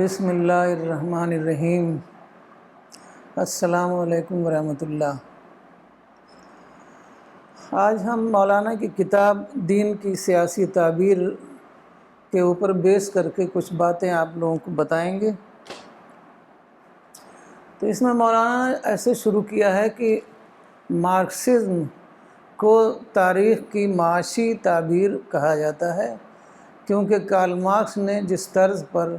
بسم اللہ الرحمن الرحیم۔ السلام علیکم ورحمۃ اللہ۔ آج ہم مولانا کی کتاب دین کی سیاسی تعبیر کے اوپر بیس کر کے کچھ باتیں آپ لوگوں کو بتائیں گے۔ تو اس میں مولانا نے ایسے شروع کیا ہے کہ مارکسزم کو تاریخ کی معاشی تعبیر کہا جاتا ہے، کیونکہ کارل مارکس نے جس طرز پر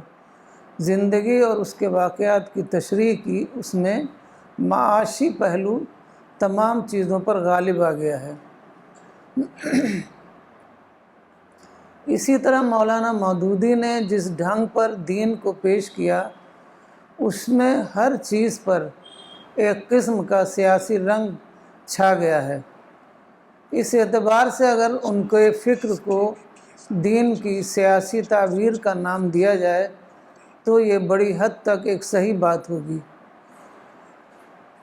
زندگی اور اس کے واقعات کی تشریح کی، اس میں معاشی پہلو تمام چیزوں پر غالب آ گیا ہے۔ اسی طرح مولانا مودودی نے جس ڈھنگ پر دین کو پیش کیا، اس میں ہر چیز پر ایک قسم کا سیاسی رنگ چھا گیا ہے۔ اس اعتبار سے اگر ان کے فکر کو دین کی سیاسی تعبیر کا نام دیا جائے تو یہ بڑی حد تک ایک صحیح بات ہوگی۔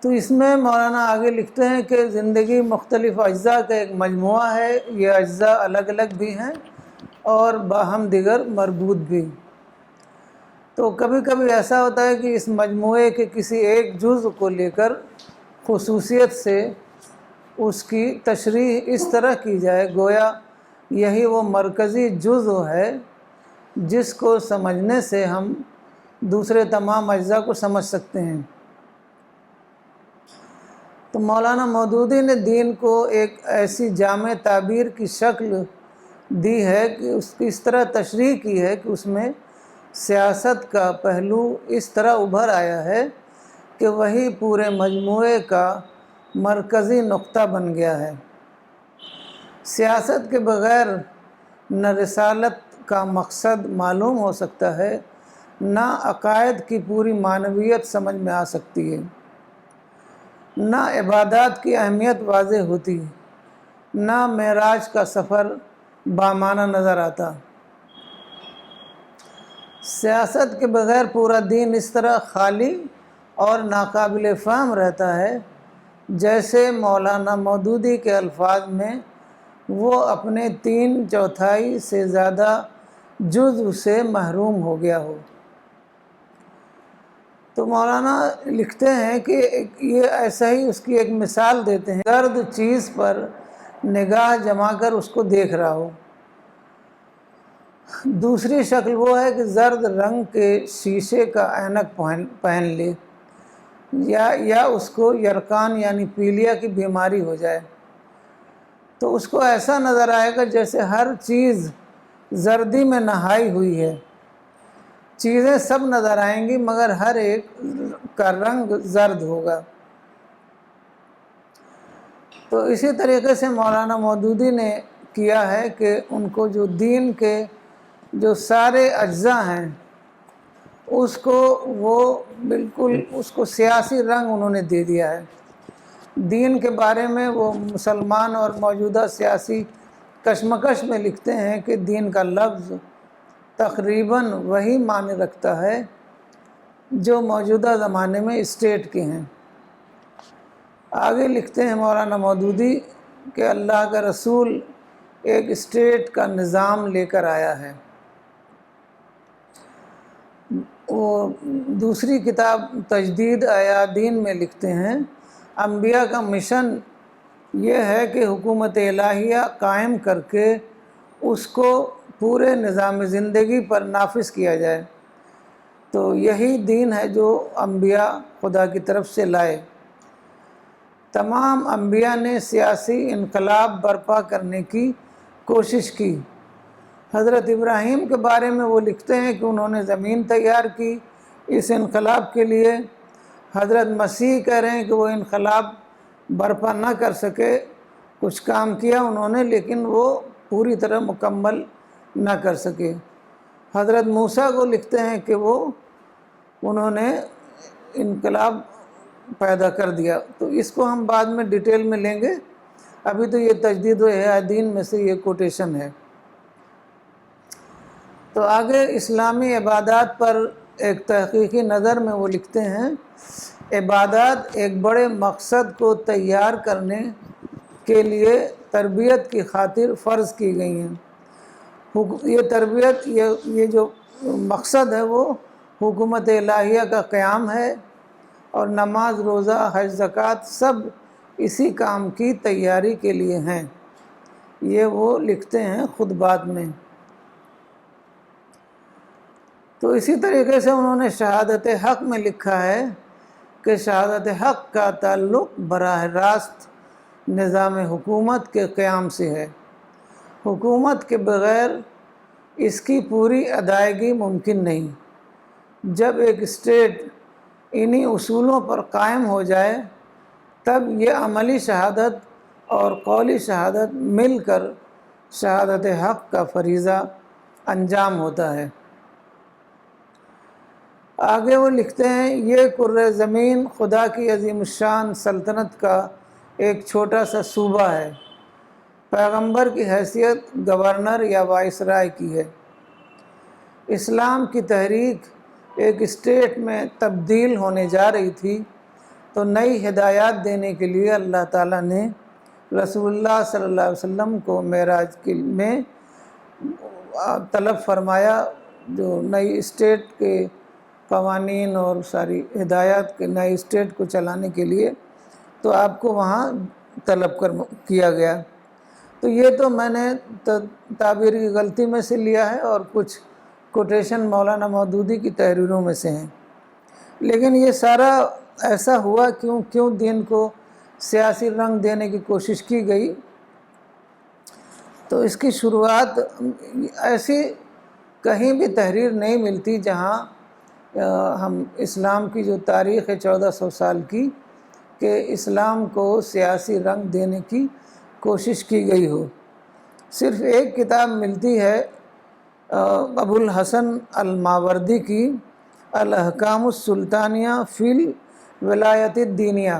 تو اس میں مولانا آگے لکھتے ہیں کہ زندگی مختلف اجزاء کا ایک مجموعہ ہے، یہ اجزاء الگ الگ بھی ہیں اور باہم دیگر مربوط بھی۔ تو کبھی کبھی ایسا ہوتا ہے کہ اس مجموعے کے کسی ایک جزء کو لے کر خصوصیت سے اس کی تشریح اس طرح کی جائے گویا یہی وہ مرکزی جزء ہے جس کو سمجھنے سے ہم دوسرے تمام اجزاء کو سمجھ سکتے ہیں۔ تو مولانا مودودی نے دین کو ایک ایسی جامع تعبیر کی شکل دی ہے کہ اس طرح تشریح کی ہے کہ اس میں سیاست کا پہلو اس طرح ابھر آیا ہے کہ وہی پورے مجموعے کا مرکزی نقطہ بن گیا ہے۔ سیاست کے بغیر نہ رسالت کا مقصد معلوم ہو سکتا ہے، نہ عقائد کی پوری معنویت سمجھ میں آ سکتی ہے، نہ عبادات کی اہمیت واضح ہوتی، نہ معراج کا سفر بامعنی نظر آتا۔ سیاست کے بغیر پورا دین اس طرح خالی اور ناقابل فہم رہتا ہے جیسے مولانا مودودی کے الفاظ میں وہ اپنے 3/4 سے زیادہ جزء سے محروم ہو گیا ہو۔ تو مولانا لکھتے ہیں کہ یہ ایسا ہی اس کی ایک مثال دیتے ہیں، زرد چیز پر نگاہ جما کر اس کو دیکھ رہا ہو۔ دوسری شکل وہ ہے کہ زرد رنگ کے شیشے کا اینک پہن لے یا اس کو یرقان یعنی پیلیا کی بیماری ہو جائے، تو اس کو ایسا نظر آئے گا جیسے ہر چیز زردی میں نہائی ہوئی ہے۔ چیزیں سب نظر آئیں گی مگر ہر ایک کا رنگ زرد ہوگا۔ تو اسی طریقے سے مولانا مودودی نے کیا ہے کہ ان کو جو دین کے جو سارے اجزاء ہیں اس کو وہ بالکل اس کو سیاسی رنگ انہوں نے دے دیا ہے۔ دین کے بارے میں وہ مسلمان اور موجودہ سیاسی کشمکش میں لکھتے ہیں کہ دین کا لفظ تقریباً وہی معنی رکھتا ہے جو موجودہ زمانے میں اسٹیٹ کے ہیں۔ آگے لکھتے ہیں مولانا مودودی کہ اللہ کا رسول ایک اسٹیٹ کا نظام لے کر آیا ہے۔ وہ دوسری کتاب تجدید ایادین میں لکھتے ہیں، انبیاء کا مشن یہ ہے کہ حکومت الہیہ قائم کر کے اس کو پورے نظام زندگی پر نافذ کیا جائے۔ تو یہی دین ہے جو انبیاء خدا کی طرف سے لائے۔ تمام انبیاء نے سیاسی انقلاب برپا کرنے کی کوشش کی۔ حضرت ابراہیم کے بارے میں وہ لکھتے ہیں کہ انہوں نے زمین تیار کی اس انقلاب کے لیے۔ حضرت مسیح کہہ رہے ہیں کہ وہ انقلاب برپا نہ کر سکے، کچھ کام کیا انہوں نے لیکن وہ پوری طرح مکمل نہ کر سکے۔ حضرت موسیٰ کو لکھتے ہیں کہ انہوں نے انقلاب پیدا کر دیا۔ تو اس کو ہم بعد میں ڈیٹیل میں لیں گے، ابھی تو یہ تجدید ایادین میں سے یہ کوٹیشن ہے۔ تو آگے اسلامی عبادات پر ایک تحقیقی نظر میں وہ لکھتے ہیں، عبادات ایک بڑے مقصد کو تیار کرنے کے لیے تربیت کی خاطر فرض کی گئی ہیں۔ یہ تربیت یہ جو مقصد ہے وہ حکومت الہیہ کا قیام ہے، اور نماز، روزہ، حج، زکوٰۃ سب اسی کام کی تیاری کے لیے ہیں۔ یہ وہ لکھتے ہیں خطبات میں۔ تو اسی طریقے سے انہوں نے شہادت حق میں لکھا ہے کہ شہادت حق کا تعلق براہ راست نظام حکومت کے قیام سے ہے۔ حکومت کے بغیر اس کی پوری ادائیگی ممکن نہیں۔ جب ایک اسٹیٹ انہی اصولوں پر قائم ہو جائے تب یہ عملی شہادت اور قولی شہادت مل کر شہادت حق کا فریضہ انجام ہوتا ہے۔ آگے وہ لکھتے ہیں، یہ کرۂ زمین خدا کی عظیم الشان سلطنت کا ایک چھوٹا سا صوبہ ہے، پیغمبر کی حیثیت گورنر یا وائسرائے کی ہے۔ اسلام کی تحریک ایک اسٹیٹ میں تبدیل ہونے جا رہی تھی، تو نئی ہدایات دینے کے لیے اللہ تعالیٰ نے رسول اللہ صلی اللہ علیہ وسلم کو معراج میں طلب فرمایا، جو نئی اسٹیٹ کے قوانین اور ساری ہدایات کے نئی اسٹیٹ کو چلانے کے لیے، تو آپ کو وہاں طلب کیا گیا۔ تو یہ تو میں نے تعبیر کی غلطی میں سے لیا ہے، اور کچھ کوٹیشن مولانا مودودی کی تحریروں میں سے ہیں، لیکن یہ سارا ایسا ہوا کیوں دین کو سیاسی رنگ دینے کی کوشش کی گئی؟ تو اس کی شروعات ایسی کہیں بھی تحریر نہیں ملتی جہاں ہم اسلام کی جو تاریخ ہے 1400 سال کی، کہ اسلام کو سیاسی رنگ دینے کی کوشش کی گئی ہو۔ صرف ایک کتاب ملتی ہے ابو الحسن الماوردی کی، الاحکام السلطانیہ فی الولایت الدینیہ۔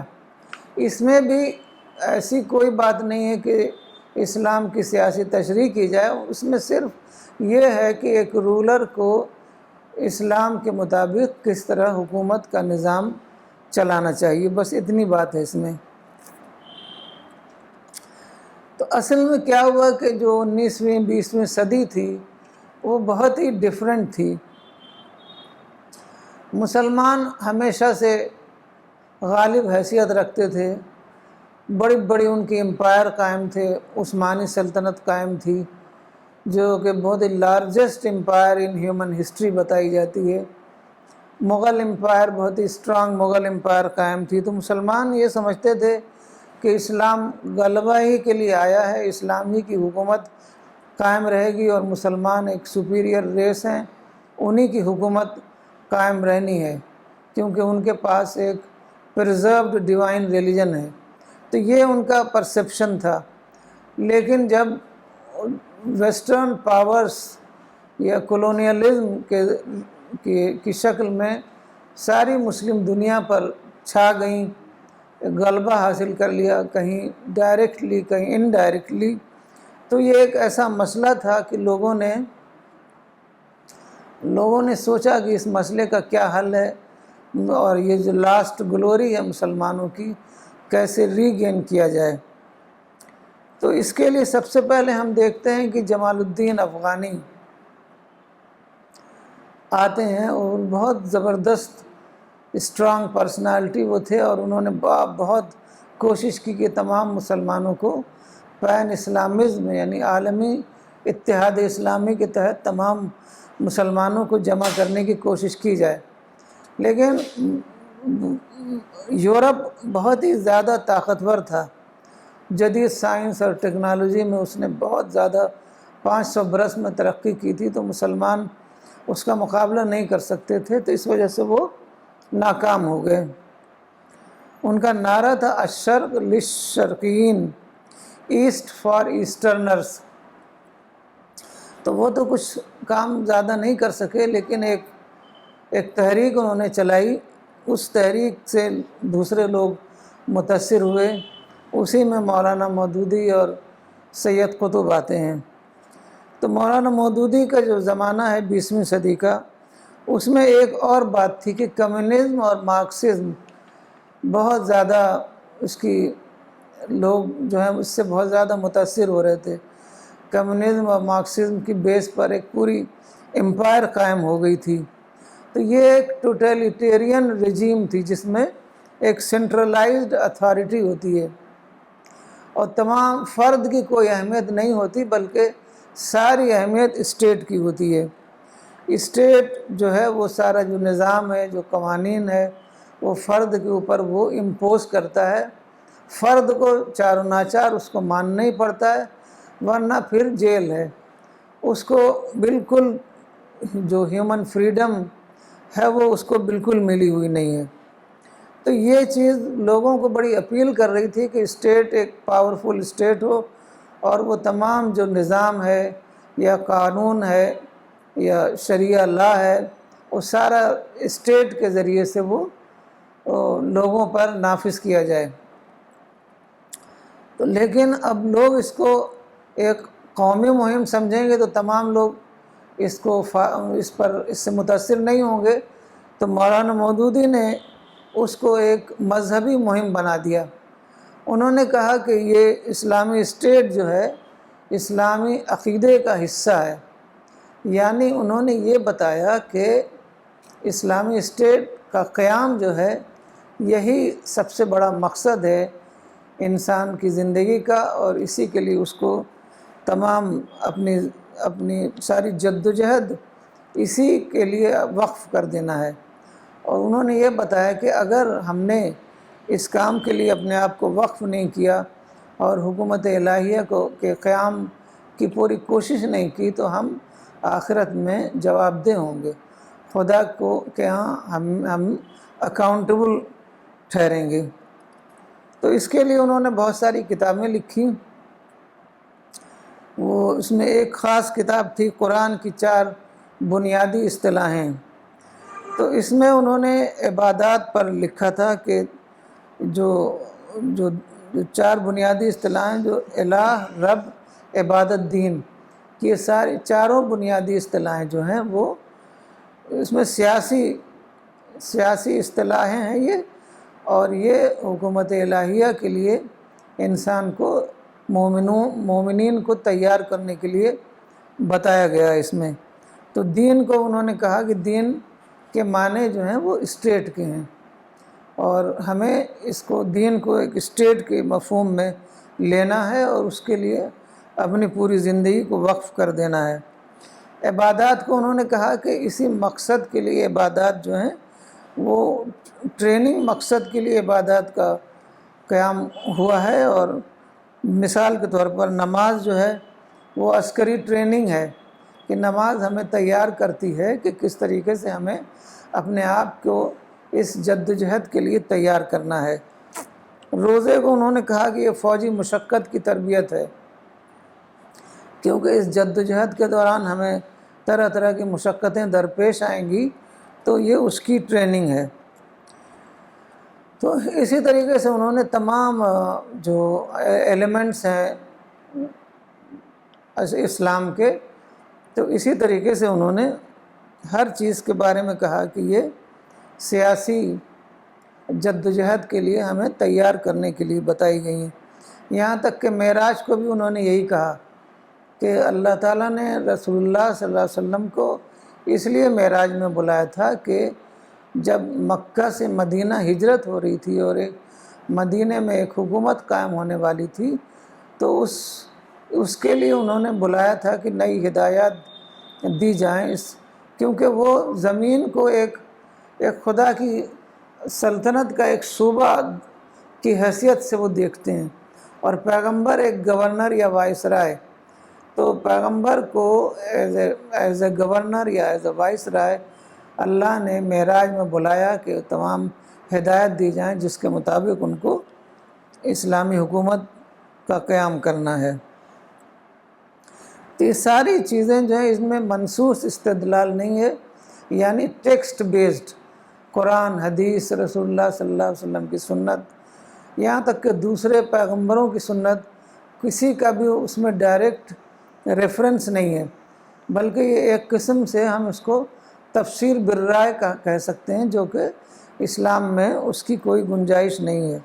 اس میں بھی ایسی کوئی بات نہیں ہے کہ اسلام کی سیاسی تشریح کی جائے، اس میں صرف یہ ہے کہ ایک رولر کو اسلام کے مطابق کس طرح حکومت کا نظام چلانا چاہیے، بس اتنی بات ہے اس میں۔ تو اصل میں کیا ہوا کہ جو 19ویں 20ویں صدی تھی وہ بہت ہی ڈیفرنٹ تھی۔ مسلمان ہمیشہ سے غالب حیثیت رکھتے تھے، بڑی بڑی ان کی امپائر قائم تھے، عثمانی سلطنت قائم تھی، جو کہ بہت ہی largest empire in human history بتائی جاتی ہے۔ مغل امپائر، بہت ہی اسٹرانگ مغل امپائر قائم تھی۔ تو مسلمان یہ سمجھتے تھے کہ اسلام غلبہ ہی کے لیے آیا ہے، اسلام ہی کی حکومت قائم رہے گی، اور مسلمان ایک سپیریئر ریس ہیں، انہی کی حکومت قائم رہنی ہے، کیونکہ ان کے پاس ایک پرزروڈ ڈیوائن ریلیجن ہے۔ تو یہ ان کا پرسیپشن تھا۔ لیکن جب ویسٹرن پاورز یا کولونیلزم کی شکل میں ساری مسلم دنیا پر چھا گئیں، غلبہ حاصل کر لیا، کہیں ڈائریکٹلی کہیں انڈائریکٹلی، تو یہ ایک ایسا مسئلہ تھا کہ لوگوں نے سوچا کہ اس مسئلے کا کیا حل ہے، اور یہ جو لاسٹ گلوری ہے مسلمانوں کی کیسے ری گین کیا جائے۔ تو اس کے لیے سب سے پہلے ہم دیکھتے ہیں کہ جمال الدین افغانی آتے ہیں، اور بہت زبردست اسٹرانگ پرسنالٹی وہ تھے، اور انہوں نے بہت کوشش کی کہ تمام مسلمانوں کو پین اسلامزم یعنی عالمی اتحاد اسلامی کے تحت تمام مسلمانوں کو جمع کرنے کی کوشش کی جائے۔ لیکن یورپ بہت ہی زیادہ طاقتور تھا، جدید سائنس اور ٹیکنالوجی میں اس نے بہت زیادہ 500 برس میں ترقی کی تھی، تو مسلمان اس کا مقابلہ نہیں کر سکتے تھے، تو اس وجہ سے وہ ناکام ہو گئے۔ ان کا نعرہ تھا الشرق للشرقیین، ایسٹ فار ایسٹرنرز۔ تو وہ تو کچھ کام زیادہ نہیں کر سکے، لیکن ایک تحریک انہوں نے چلائی، اس تحریک سے دوسرے لوگ متاثر ہوئے، اسی میں مولانا مودودی اور سید قطب آتے ہیں۔ تو مولانا مودودی کا جو زمانہ ہے 20ویں صدی کا، اس میں ایک اور بات تھی کہ کمیونزم اور مارکسزم بہت زیادہ اس کی لوگ جو ہیں اس سے بہت زیادہ متاثر ہو رہے تھے۔ کمیونزم اور مارکسزم کی بیس پر ایک پوری امپائر قائم ہو گئی تھی، تو یہ ایک ٹوٹلیٹیرین رجیم تھی جس میں ایک سینٹرلائزڈ اتھارٹی ہوتی ہے اور تمام فرد کی کوئی اہمیت نہیں ہوتی بلکہ ساری اہمیت اسٹیٹ کی ہوتی ہے۔ اسٹیٹ جو ہے وہ سارا جو نظام ہے، جو قوانین ہے، وہ فرد کے اوپر وہ امپوز کرتا ہے۔ فرد کو چار و ناچار اس کو ماننا ہی پڑتا ہے، ورنہ پھر جیل ہے۔ اس کو بالکل جو ہیومن فریڈم ہے وہ اس کو بالکل ملی ہوئی نہیں ہے۔ تو یہ چیز لوگوں کو بڑی اپیل کر رہی تھی کہ اسٹیٹ ایک پاورفل اسٹیٹ ہو اور وہ تمام جو نظام ہے یا قانون ہے یا شریعہ لا ہے وہ سارا اسٹیٹ کے ذریعے سے وہ لوگوں پر نافذ کیا جائے۔ تو لیکن اب لوگ اس کو ایک قومی مہم سمجھیں گے تو تمام لوگ اس سے متاثر نہیں ہوں گے، تو مولانا مودودی نے اس کو ایک مذہبی مہم بنا دیا۔ انہوں نے کہا کہ یہ اسلامی اسٹیٹ جو ہے اسلامی عقیدے کا حصہ ہے، یعنی انہوں نے یہ بتایا کہ اسلامی اسٹیٹ کا قیام جو ہے یہی سب سے بڑا مقصد ہے انسان کی زندگی کا، اور اسی کے لیے اس کو تمام اپنی ساری جد و جہد اسی کے لیے وقف کر دینا ہے۔ اور انہوں نے یہ بتایا کہ اگر ہم نے اس کام کے لیے اپنے آپ کو وقف نہیں کیا اور حکومت الہیہ کے قیام کی پوری کوشش نہیں کی تو ہم آخرت میں جواب دہ ہوں گے، خدا کے ہاں ہم اکاؤنٹیبل ٹھہریں گے۔ تو اس کے لیے انہوں نے بہت ساری کتابیں لکھی۔ اس میں ایک خاص کتاب تھی قرآن کی 4 بنیادی اصطلاحیں۔ تو اس میں انہوں نے عبادات پر لکھا تھا کہ جو 4 بنیادی اصطلاحیں جو الہ، رب، عبادت، دین، یہ ساری 4 بنیادی اصطلاحیں جو ہیں وہ اس میں سیاسی اصطلاحیں ہیں یہ، اور یہ حکومت الہیہ کے لیے انسان کو مومنین کو تیار کرنے کے لیے بتایا گیا اس میں۔ تو دین کو انہوں نے کہا کہ دین کے معنی جو ہیں وہ اسٹیٹ کے ہیں، اور ہمیں دین کو ایک اسٹیٹ کے مفہوم میں لینا ہے اور اس کے لیے اپنی پوری زندگی کو وقف کر دینا ہے۔ عبادات کو انہوں نے کہا کہ اسی مقصد کے لیے عبادات جو ہیں وہ ٹریننگ مقصد کے لیے عبادات کا قیام ہوا ہے، اور مثال کے طور پر نماز جو ہے وہ عسکری ٹریننگ ہے کہ نماز ہمیں تیار کرتی ہے کہ کس طریقے سے ہمیں اپنے آپ کو اس جد و جہد کے لیے تیار کرنا ہے۔ روزے کو انہوں نے کہا کہ یہ فوجی مشقت کی تربیت ہے، کیونکہ اس جد و جہد کے دوران ہمیں طرح طرح کی مشقتیں درپیش آئیں گی، تو یہ اس کی ٹریننگ ہے۔ تو اسی طریقے سے انہوں نے تمام جو ایلیمنٹس ہیں اسلام کے، تو اسی طریقے سے انہوں نے ہر چیز کے بارے میں کہا کہ یہ سیاسی جد و جہد کے لیے ہمیں تیار کرنے کے لیے بتائی گئی ہیں۔ یہاں تک کہ معراج کو بھی انہوں نے یہی کہا کہ اللہ تعالیٰ نے رسول اللہ صلی اللہ علیہ وسلم کو اس لیے معراج میں بلایا تھا کہ جب مکہ سے مدینہ ہجرت ہو رہی تھی اور مدینہ میں ایک حکومت قائم ہونے والی تھی، تو اس کے لیے انہوں نے بلایا تھا کہ نئی ہدایات دی جائیں، کیونکہ وہ زمین کو ایک خدا کی سلطنت کا ایک صوبہ کی حیثیت سے وہ دیکھتے ہیں، اور پیغمبر ایک گورنر یا وائسرائے، تو پیغمبر کو ایز اے گورنر یا ایز اے وائسرائے اللہ نے معراج میں بلایا کہ تمام ہدایت دی جائیں جس کے مطابق ان کو اسلامی حکومت کا قیام کرنا ہے۔ تو یہ ساری چیزیں جو ہیں اس میں منصوص استدلال نہیں ہے، یعنی ٹیکسٹ بیسڈ، قرآن، حدیث، رسول اللہ صلی اللہ علیہ وسلم کی سنت، یہاں تک کہ دوسرے پیغمبروں کی سنت، کسی کا بھی اس میں ڈائریکٹ ریفرنس نہیں ہے، بلکہ یہ ایک قسم سے ہم اس کو تفسیر بالرائے کا کہہ سکتے ہیں، جو کہ اسلام میں اس کی کوئی گنجائش نہیں ہے،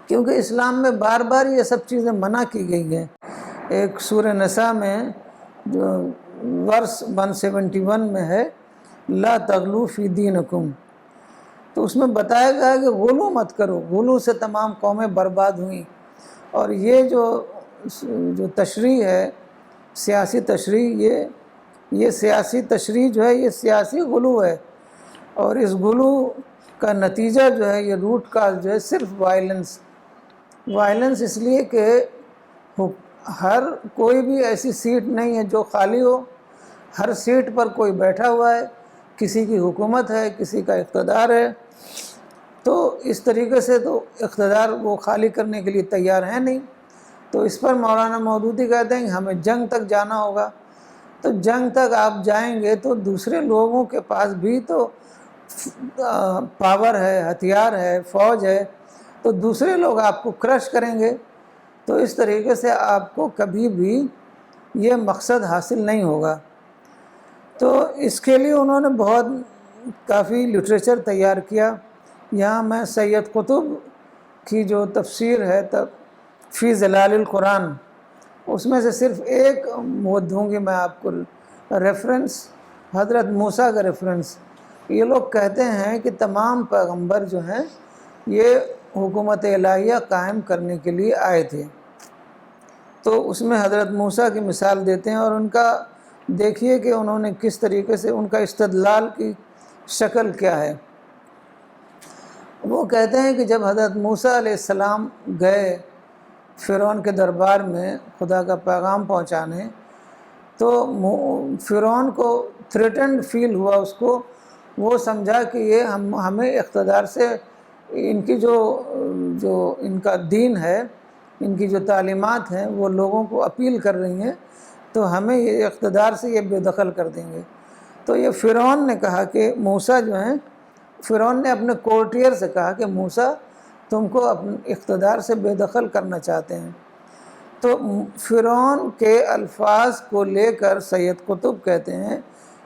کیونکہ اسلام میں بار بار یہ سب چیزیں منع کی گئی ہیں۔ ایک سورہ نساء میں جو ورس 171 میں ہے لا تغلو فی دینکم، تو اس میں بتایا گیا کہ غلو مت کرو، غلو سے تمام قومیں برباد ہوئیں۔ اور یہ جو تشریح ہے، سیاسی تشریح، یہ سیاسی تشریح جو ہے یہ سیاسی غلو ہے، اور اس غلو کا نتیجہ جو ہے، یہ روٹ کاز جو ہے صرف وائلنس اس لیے کہ ہر کوئی بھی ایسی سیٹ نہیں ہے جو خالی ہو، ہر سیٹ پر کوئی بیٹھا ہوا ہے، کسی کی حکومت ہے، کسی کا اقتدار ہے، تو اس طریقے سے تو اقتدار وہ خالی کرنے کے لیے تیار ہیں نہیں۔ تو اس پر مولانا مودودی کہتے ہیں کہ ہمیں جنگ تک جانا ہوگا۔ تو جنگ تک آپ جائیں گے تو دوسرے لوگوں کے پاس بھی تو پاور ہے، ہتھیار ہے، فوج ہے، تو دوسرے لوگ آپ کو کرش کریں گے۔ تو اس طریقے سے آپ کو کبھی بھی یہ مقصد حاصل نہیں ہوگا۔ تو اس کے لیے انہوں نے کافی لٹریچر تیار کیا۔ یہاں میں سید قطب کی جو تفسیر ہے فی ظلال القرآن، اس میں سے صرف ایک وہ دوں گی میں آپ کو ریفرنس، حضرت موسیٰ کا ریفرنس۔ یہ لوگ کہتے ہیں کہ تمام پیغمبر جو ہیں یہ حکومت الہیہ قائم کرنے کے لیے آئے تھے، تو اس میں حضرت موسیٰ کی مثال دیتے ہیں، اور ان کا دیکھیے کہ انہوں نے کس طریقے سے ان کا استدلال کی شکل کیا ہے۔ وہ کہتے ہیں کہ جب حضرت موسیٰ علیہ السلام گئے فرعون کے دربار میں خدا کا پیغام پہنچانے، تو فرعون کو تھریٹنڈ فیل ہوا، اس کو وہ سمجھا کہ یہ ہمیں اقتدار سے ان کی جو ان کا دین ہے، ان کی جو تعلیمات ہیں وہ لوگوں کو اپیل کر رہی ہیں، تو ہمیں یہ اقتدار سے یہ بے دخل کر دیں گے۔ تو یہ فرعون نے کہا کہ موسیٰ جو ہیں، فرعون نے اپنے کورٹیئر سے کہا کہ موسیٰ تم کو اپنے اقتدار سے بے دخل کرنا چاہتے ہیں۔ تو فرعون کے الفاظ کو لے کر سید قطب کہتے ہیں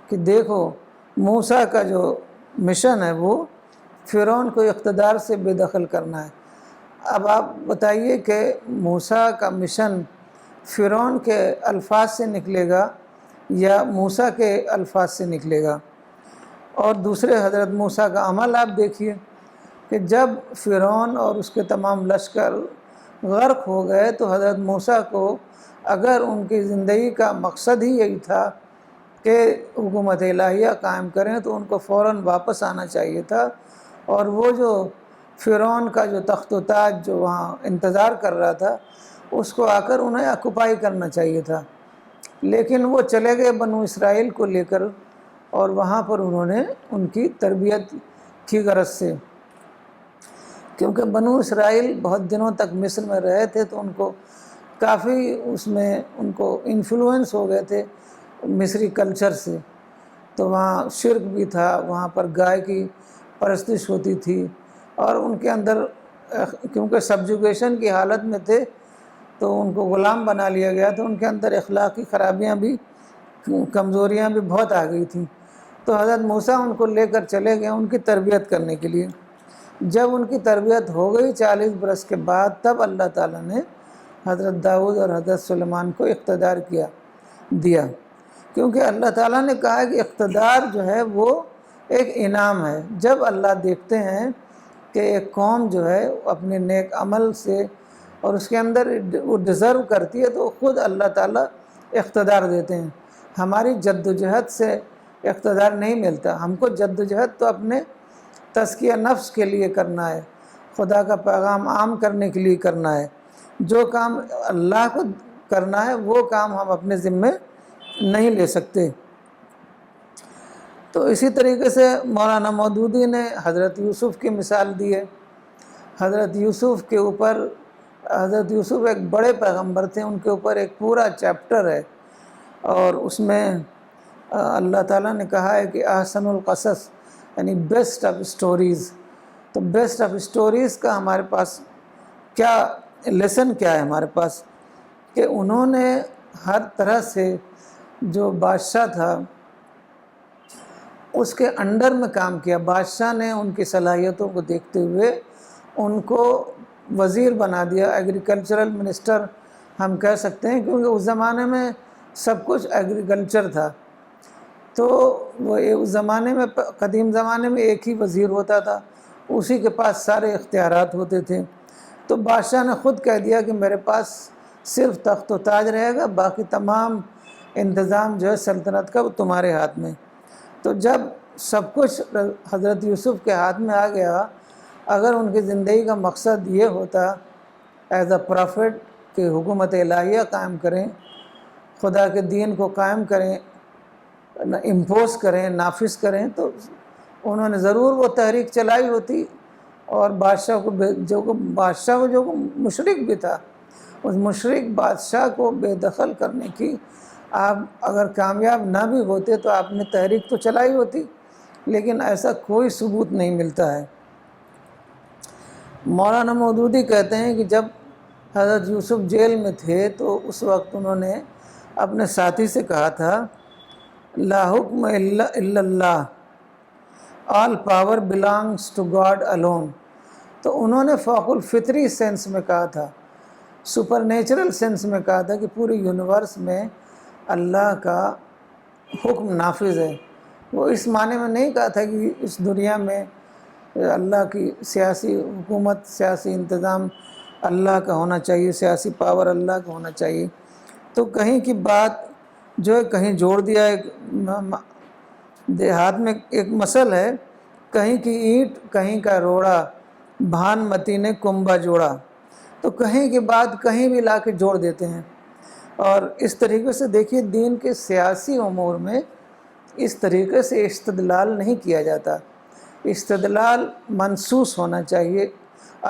کہ دیکھو موسیٰ کا جو مشن ہے وہ فرعون کو اقتدار سے بے دخل کرنا ہے۔ اب آپ بتائیے کہ موسیٰ کا مشن فرعون کے الفاظ سے نکلے گا یا موسیٰ کے الفاظ سے نکلے گا؟ اور دوسرے حضرت موسیٰ کا عمل آپ دیکھیے کہ جب فرعون اور اس کے تمام لشکر غرق ہو گئے تو حضرت موسیٰ کو اگر ان کی زندگی کا مقصد ہی یہی تھا کہ حکومت الہیہ قائم کریں تو ان کو فوراً واپس آنا چاہیے تھا، اور وہ جو فرعون کا جو تخت و تاج جو وہاں انتظار کر رہا تھا اس کو آ کر انہیں آکوپائی کرنا چاہیے تھا۔ لیکن وہ چلے گئے بنو اسرائیل کو لے کر، اور وہاں پر انہوں نے ان کی تربیت کی غرض سے، کیونکہ بنو اسرائیل بہت دنوں تک مصر میں رہے تھے تو ان کو کافی اس میں ان کو انفلوئنس ہو گئے تھے مصری کلچر سے، تو وہاں شرک بھی تھا، وہاں پر گائے کی پرستش ہوتی تھی، اور ان کے اندر کیونکہ سبجوگیشن کی حالت میں تھے تو ان کو غلام بنا لیا گیا، تو ان کے اندر اخلاقی خرابیاں بھی، کمزوریاں بھی بہت آ گئی تھیں۔ تو حضرت موسیٰ ان کو لے کر چلے گئے ان کی تربیت کرنے کے لیے۔ جب ان کی تربیت ہو گئی 40 برس کے بعد، تب اللہ تعالیٰ نے حضرت داؤد اور حضرت سلیمان کو اقتدار دیا، کیونکہ اللہ تعالیٰ نے کہا کہ اقتدار جو ہے وہ ایک انعام ہے۔ جب اللہ دیکھتے ہیں کہ ایک قوم جو ہے اپنے نیک عمل سے اور اس کے اندر وہ ڈیزرو کرتی ہے تو خود اللہ تعالیٰ اقتدار دیتے ہیں۔ ہماری جد و جہد سے اقتدار نہیں ملتا، ہم کو جد و جہد تو اپنے تزکیہ نفس کے لیے کرنا ہے، خدا کا پیغام عام کرنے کے لیے کرنا ہے۔ جو کام اللہ کو کرنا ہے وہ کام ہم اپنے ذمے نہیں لے سکتے۔ تو اسی طریقے سے مولانا مودودی نے حضرت یوسف کی مثال دی ہے۔ حضرت یوسف کے اوپر، حضرت یوسف ایک بڑے پیغمبر تھے، ان کے اوپر ایک پورا چیپٹر ہے، اور اس میں اللہ تعالیٰ نے کہا ہے کہ احسن القصص یعنی بیسٹ آف اسٹوریز۔ تو بیسٹ آف اسٹوریز کا ہمارے پاس کیا لیسن کیا ہے ہمارے پاس، کہ انہوں نے ہر طرح سے جو بادشاہ تھا اس کے انڈر میں کام کیا۔ بادشاہ نے ان کی صلاحیتوں کو دیکھتے ہوئے ان کو وزیر بنا دیا، ایگریکلچرل منسٹر ہم کہہ سکتے ہیں، کیونکہ اس زمانے میں سب کچھ ایگریکلچر تھا۔ تو وہ اس زمانے میں قدیم زمانے میں ایک ہی وزیر ہوتا تھا، اسی کے پاس سارے اختیارات ہوتے تھے۔ تو بادشاہ نے خود کہہ دیا کہ میرے پاس صرف تخت و تاج رہے گا، باقی تمام انتظام جو ہے سلطنت کا وہ تمہارے ہاتھ میں۔ تو جب سب کچھ حضرت یوسف کے ہاتھ میں آ گیا، اگر ان کی زندگی کا مقصد یہ ہوتا ایز اے پرافٹ کہ حکومت الہیہ قائم کریں، خدا کے دین کو قائم کریں، امپوز کریں، نافذ کریں، تو انہوں نے ضرور وہ تحریک چلائی ہوتی، اور بادشاہ کو جو مشرک بھی تھا، اس مشرک بادشاہ کو بے دخل کرنے کی آپ اگر کامیاب نہ بھی ہوتے تو آپ نے تحریک تو چلائی ہوتی، لیکن ایسا کوئی ثبوت نہیں ملتا ہے۔ مولانا مودودی کہتے ہیں کہ جب حضرت یوسف جیل میں تھے تو اس وقت انہوں نے اپنے ساتھی سے کہا تھا، لا حکم الا اللہ، all power belongs to God alone. تو انہوں نے فوق الفطری سینس میں کہا تھا، سپر نیچرل سینس میں کہا تھا کہ پوری یونیورس میں اللہ کا حکم نافذ ہے۔ وہ اس معنی میں نہیں کہا تھا کہ اس دنیا میں اللہ کی سیاسی حکومت، سیاسی انتظام اللہ کا ہونا چاہیے، سیاسی پاور اللہ کا ہونا چاہیے۔ تو کہیں کی بات جو ہے کہیں جوڑ دیا۔ ایک دیہات میں ایک مثل ہے، کہیں کی اینٹ کہیں کا روڑا، بھانمتی نے کنبا جوڑا۔ تو کہیں کی بات کہیں بھی لا کے جوڑ دیتے ہیں، اور اس طریقے سے دیکھیے دین کے سیاسی امور میں اس طریقے سے استدلال نہیں کیا جاتا، استدلال منصوص ہونا چاہیے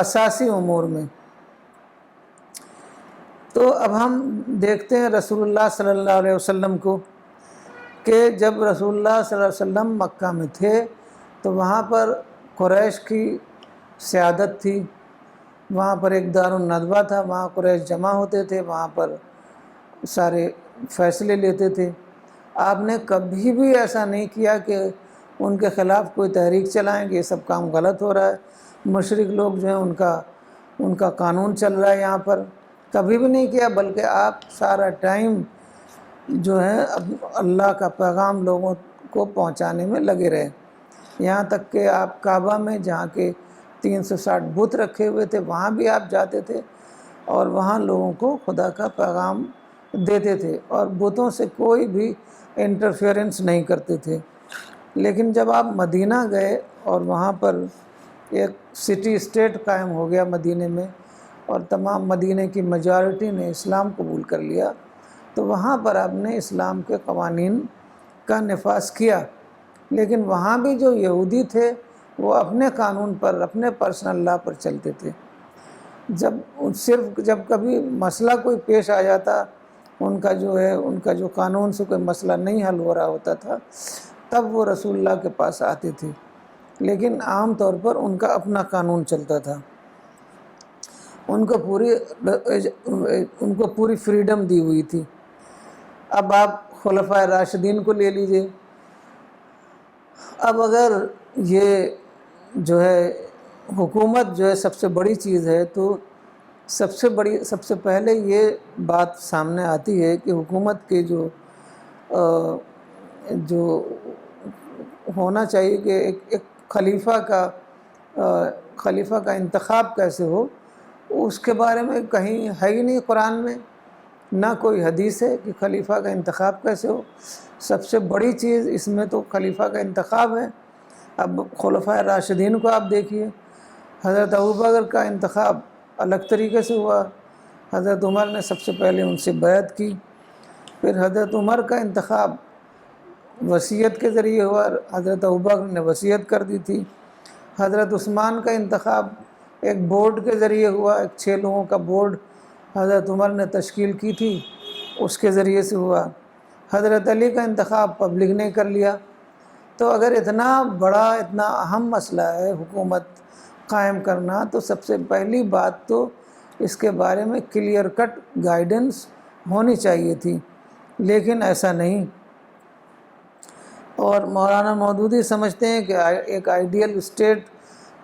اساسی امور میں۔ تو اب ہم دیکھتے ہیں رسول اللہ صلی اللہ علیہ وسلم کو، کہ جب رسول اللہ صلی اللہ علیہ وسلم مکہ میں تھے تو وہاں پر قریش کی سیادت تھی، وہاں پر ایک دار الندوہ تھا، وہاں قریش جمع ہوتے تھے، وہاں پر سارے فیصلے لیتے تھے۔ آپ نے کبھی بھی ایسا نہیں کیا کہ ان کے خلاف کوئی تحریک چلائیں کہ یہ سب کام غلط ہو رہا ہے، مشرک لوگ جو ہیں ان کا قانون چل رہا ہے یہاں پر، کبھی بھی نہیں کیا، بلکہ آپ سارا ٹائم جو ہے اللہ کا پیغام لوگوں کو پہنچانے میں لگے رہے۔ یہاں تک کہ آپ کعبہ میں جہاں کے 360 بت رکھے ہوئے تھے وہاں بھی آپ جاتے تھے اور وہاں لوگوں کو خدا کا پیغام دیتے تھے، اور بتوں سے کوئی بھی انٹرفیئرنس نہیں کرتے تھے۔ لیکن جب آپ مدینہ گئے اور وہاں پر ایک سٹی اسٹیٹ قائم ہو گیا مدینہ میں، اور تمام مدینہ کی میجارٹی نے اسلام قبول کر لیا، تو وہاں پر آپ نے اسلام کے قوانین کا نفاذ کیا۔ لیکن وہاں بھی جو یہودی تھے وہ اپنے قانون پر، اپنے پرسنل لا پر چلتے تھے۔ جب کبھی مسئلہ کوئی پیش آ جاتا، ان کا جو قانون سے کوئی مسئلہ نہیں حل ہو رہا ہوتا تھا، تب وہ رسول اللہ کے پاس آتے تھے، لیکن عام طور پر ان کا اپنا قانون چلتا تھا، ان کو پوری فریڈم دی ہوئی تھی۔ اب آپ خلفائے راشدین کو لے لیجئے، اب اگر یہ جو ہے حکومت جو ہے سب سے بڑی چیز ہے، تو سب سے پہلے یہ بات سامنے آتی ہے کہ حکومت کے جو ہونا چاہیے کہ ایک خلیفہ کا انتخاب کیسے ہو، اس کے بارے میں کہیں ہے ہی نہیں قرآن میں، نہ کوئی حدیث ہے کہ خلیفہ کا انتخاب کیسے ہو۔ سب سے بڑی چیز اس میں تو خلیفہ کا انتخاب ہے۔ اب خلفائے راشدین کو آپ دیکھیے، حضرت ابوبکر کا انتخاب الگ طریقے سے ہوا، حضرت عمر نے سب سے پہلے ان سے بیعت کی، پھر حضرت عمر کا انتخاب وصیت کے ذریعے ہوا، حضرت ابوبکر نے وصیت کر دی تھی۔ حضرت عثمان کا انتخاب ایک بورڈ کے ذریعے ہوا، ایک 6 لوگوں کا بورڈ حضرت عمر نے تشکیل کی تھی، اس کے ذریعے سے ہوا۔ حضرت علی کا انتخاب پبلک نے کر لیا۔ تو اگر اتنا بڑا، اتنا اہم مسئلہ ہے حکومت قائم کرنا، تو سب سے پہلی بات تو اس کے بارے میں کلیئر کٹ گائیڈنس ہونی چاہیے تھی، لیکن ایسا نہیں۔ اور مولانا مودودی سمجھتے ہیں کہ ایک آئیڈیل اسٹیٹ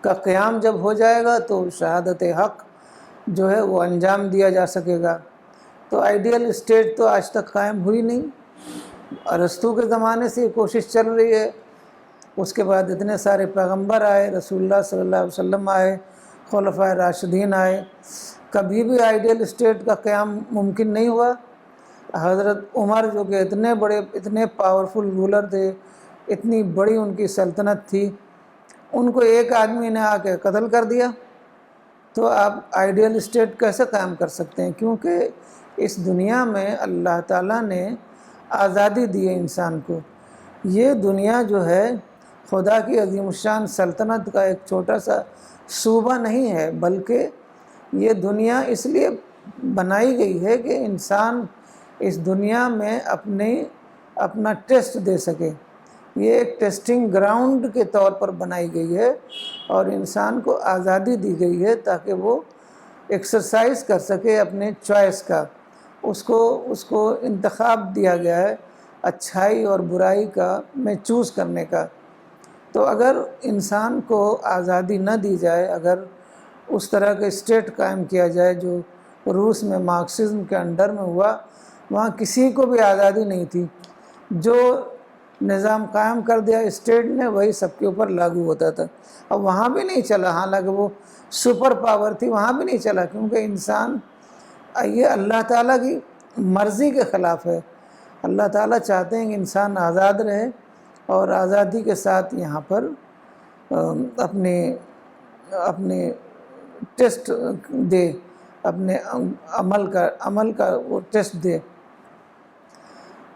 کا قیام جب ہو جائے گا تو شہادت حق جو ہے وہ انجام دیا جا سکے گا۔ تو آئیڈیل اسٹیٹ تو آج تک قائم ہوئی نہیں، ارسطو کے زمانے سے یہ کوشش چل رہی ہے، اس کے بعد اتنے سارے پیغمبر آئے، رسول اللہ صلی اللہ علیہ وسلم آئے، خلفائے راشدین آئے، کبھی بھی آئیڈیل اسٹیٹ کا قیام ممکن نہیں ہوا۔ حضرت عمر جو کہ اتنے پاورفل رولر تھے، اتنی بڑی ان کی سلطنت تھی، ان کو ایک آدمی نے آ کے قتل کر دیا، تو آپ آئیڈیل اسٹیٹ کیسے قائم کر سکتے ہیں؟ کیونکہ اس دنیا میں اللہ تعالیٰ نے آزادی دی ہے انسان کو۔ یہ دنیا جو ہے خدا کی عظیم الشان سلطنت کا ایک چھوٹا سا صوبہ نہیں ہے، بلکہ یہ دنیا اس لیے بنائی گئی ہے کہ انسان اس دنیا میں اپنا ٹیسٹ دے سکے۔ یہ ایک ٹیسٹنگ گراؤنڈ کے طور پر بنائی گئی ہے، اور انسان کو آزادی دی گئی ہے تاکہ وہ ایکسرسائز کر سکے اپنے چوائس کا۔ اس کو انتخاب دیا گیا ہے اچھائی اور برائی کا میں چوز کرنے کا۔ تو اگر انسان کو آزادی نہ دی جائے، اگر اس طرح کے اسٹیٹ قائم کیا جائے جو روس میں مارکسزم کے انڈر میں ہوا، وہاں کسی کو بھی آزادی نہیں تھی، جو نظام قائم کر دیا اسٹیٹ نے وہی سب کے اوپر لاگو ہوتا تھا۔ اب وہاں بھی نہیں چلا، حالانکہ وہ سپر پاور تھی، وہاں بھی نہیں چلا، کیونکہ انسان یہ اللہ تعالیٰ کی مرضی کے خلاف ہے۔ اللہ تعالیٰ چاہتے ہیں کہ انسان آزاد رہے اور آزادی کے ساتھ یہاں پر اپنے ٹیسٹ دے، اپنے عمل کا وہ ٹیسٹ دے۔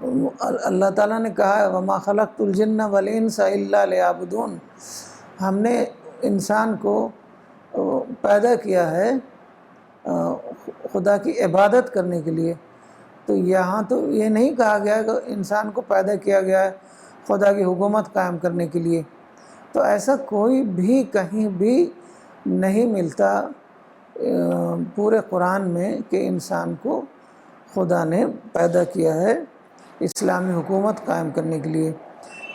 اللہ تعالیٰ نے کہا ہے وَمَا خَلَقْتُ الْجِنَّ وَالْإِنسَ إِلَّا لِيَعْبُدُونَ، ہم نے انسان کو پیدا کیا ہے خدا کی عبادت کرنے کے لیے۔ تو یہاں تو یہ نہیں کہا گیا کہ انسان کو پیدا کیا گیا ہے خدا کی حکومت قائم کرنے کے لیے۔ تو ایسا کوئی بھی کہیں بھی نہیں ملتا پورے قرآن میں کہ انسان کو خدا نے پیدا کیا ہے اسلامی حکومت قائم کرنے کے لیے۔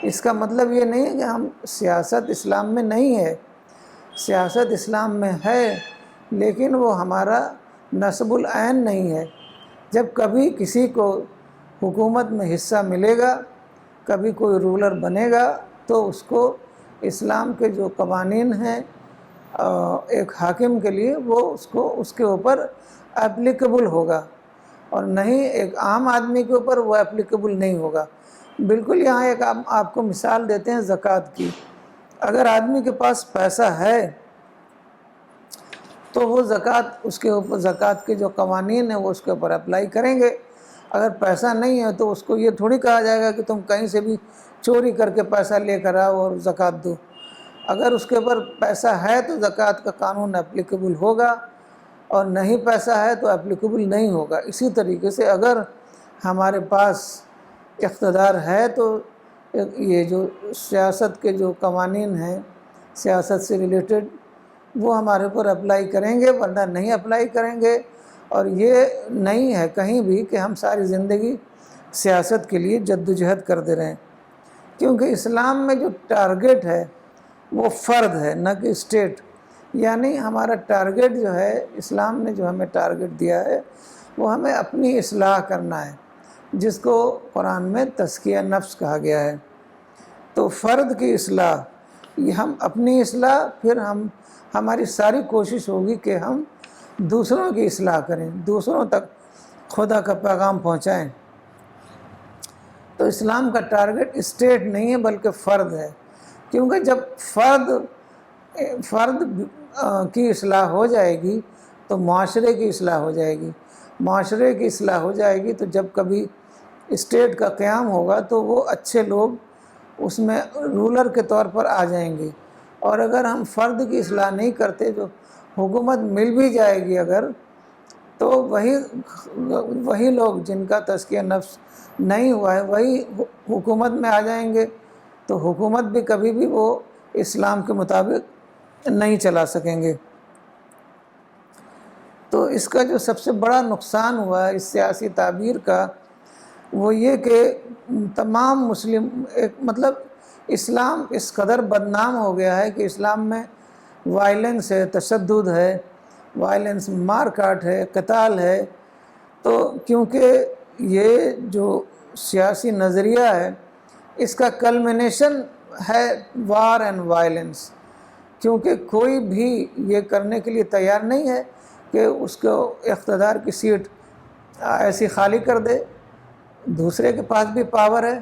اس کا مطلب یہ نہیں ہے کہ ہم سیاست اسلام میں نہیں ہے، سیاست اسلام میں ہے، لیکن وہ ہمارا نصب العین نہیں ہے۔ جب کبھی کسی کو حکومت میں حصہ ملے گا، کبھی کوئی رولر بنے گا، تو اس کو اسلام کے جو قوانین ہیں ایک حاکم کے لیے وہ اس کے اوپر اپلیکیبل ہوگا، اور نہیں ایک عام آدمی کے اوپر وہ اپلیکیبل نہیں ہوگا۔ بالکل یہاں ایک آپ کو مثال دیتے ہیں زکوٰۃ کی۔ اگر آدمی کے پاس پیسہ ہے تو وہ اس کے اوپر زکوٰۃ کے جو قوانین ہیں وہ اس کے اوپر اپلائی کریں گے۔ اگر پیسہ نہیں ہے تو اس کو یہ تھوڑی کہا جائے گا کہ تم کہیں سے بھی چوری کر کے پیسہ لے کر آؤ اور زکوٰۃ دو۔ اگر اس کے اوپر پیسہ ہے تو زکوٰۃ کا قانون اپلیکیبل ہوگا، اور نہیں پیسہ ہے تو اپلیکیبل نہیں ہوگا۔ اسی طریقے سے اگر ہمارے پاس اقتدار ہے تو یہ جو سیاست کے جو قوانین ہیں سیاست سے ریلیٹڈ وہ ہمارے اوپر اپلائی کریں گے، ورنہ نہیں اپلائی کریں گے۔ اور یہ نہیں ہے کہیں بھی کہ ہم ساری زندگی سیاست کے لیے جدوجہد کرتے رہیں، کیونکہ اسلام میں جو ٹارگٹ ہے وہ فرد ہے، نہ کہ اسٹیٹ۔ یعنی ہمارا ٹارگٹ جو ہے، اسلام نے جو ہمیں ٹارگٹ دیا ہے وہ ہمیں اپنی اصلاح کرنا ہے، جس کو قرآن میں تزکیہ نفس کہا گیا ہے۔ تو فرد کی اصلاح، یہ ہم اپنی اصلاح، پھر ہماری ساری کوشش ہوگی کہ ہم دوسروں کی اصلاح کریں، دوسروں تک خدا کا پیغام پہنچائیں۔ تو اسلام کا ٹارگٹ اسٹیٹ نہیں ہے بلکہ فرد ہے، کیونکہ جب فرد کی اصلاح ہو جائے گی تو معاشرے کی اصلاح ہو جائے گی، معاشرے کی اصلاح ہو جائے گی تو جب کبھی اسٹیٹ کا قیام ہوگا تو وہ اچھے لوگ اس میں رولر کے طور پر آ جائیں گے۔ اور اگر ہم فرد کی اصلاح نہیں کرتے، جو حکومت مل بھی جائے گی اگر، تو وہی لوگ جن کا تزکیہ نفس نہیں ہوا ہے وہی حکومت میں آ جائیں گے، تو حکومت بھی کبھی بھی وہ اسلام کے مطابق نہیں چلا سکیں گے۔ تو اس کا جو سب سے بڑا نقصان ہوا ہے اس سیاسی تعبیر کا، وہ یہ کہ تمام مسلم مطلب اسلام اس قدر بدنام ہو گیا ہے کہ اسلام میں وائلنس ہے، تشدد ہے، وائلنس مار کاٹ ہے، قتال ہے۔ تو کیونکہ یہ جو سیاسی نظریہ ہے اس کا کلمنیشن ہے وار اینڈ وائلنس، کیونکہ کوئی بھی یہ کرنے کے لیے تیار نہیں ہے کہ اس کو اقتدار کی سیٹ ایسی خالی کر دے۔ دوسرے کے پاس بھی پاور ہے،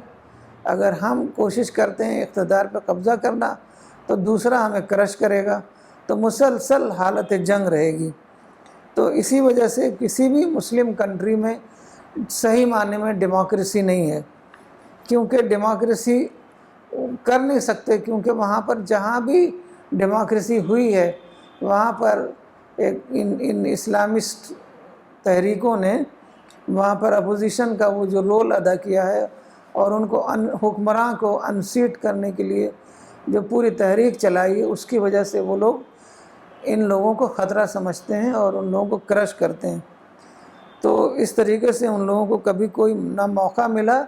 اگر ہم کوشش کرتے ہیں اقتدار پہ قبضہ کرنا تو دوسرا ہمیں کرش کرے گا، تو مسلسل حالت جنگ رہے گی۔ تو اسی وجہ سے کسی بھی مسلم کنٹری میں صحیح معنی میں ڈیموکریسی نہیں ہے، کیونکہ ڈیموکریسی کر نہیں سکتے، کیونکہ وہاں پر جہاں بھی ڈیموکریسی ہوئی ہے وہاں پر ان اسلامسٹ تحریکوں نے وہاں پر اپوزیشن کا وہ جو رول ادا کیا ہے، اور ان کو حکمراں کو انسیٹ کرنے کے لیے جو پوری تحریک چلائی ہے، اس کی وجہ سے وہ لوگ ان لوگوں کو خطرہ سمجھتے ہیں اور ان لوگوں کو کرش کرتے ہیں۔ تو اس طریقے سے ان لوگوں کو کبھی کوئی نہ موقع ملا،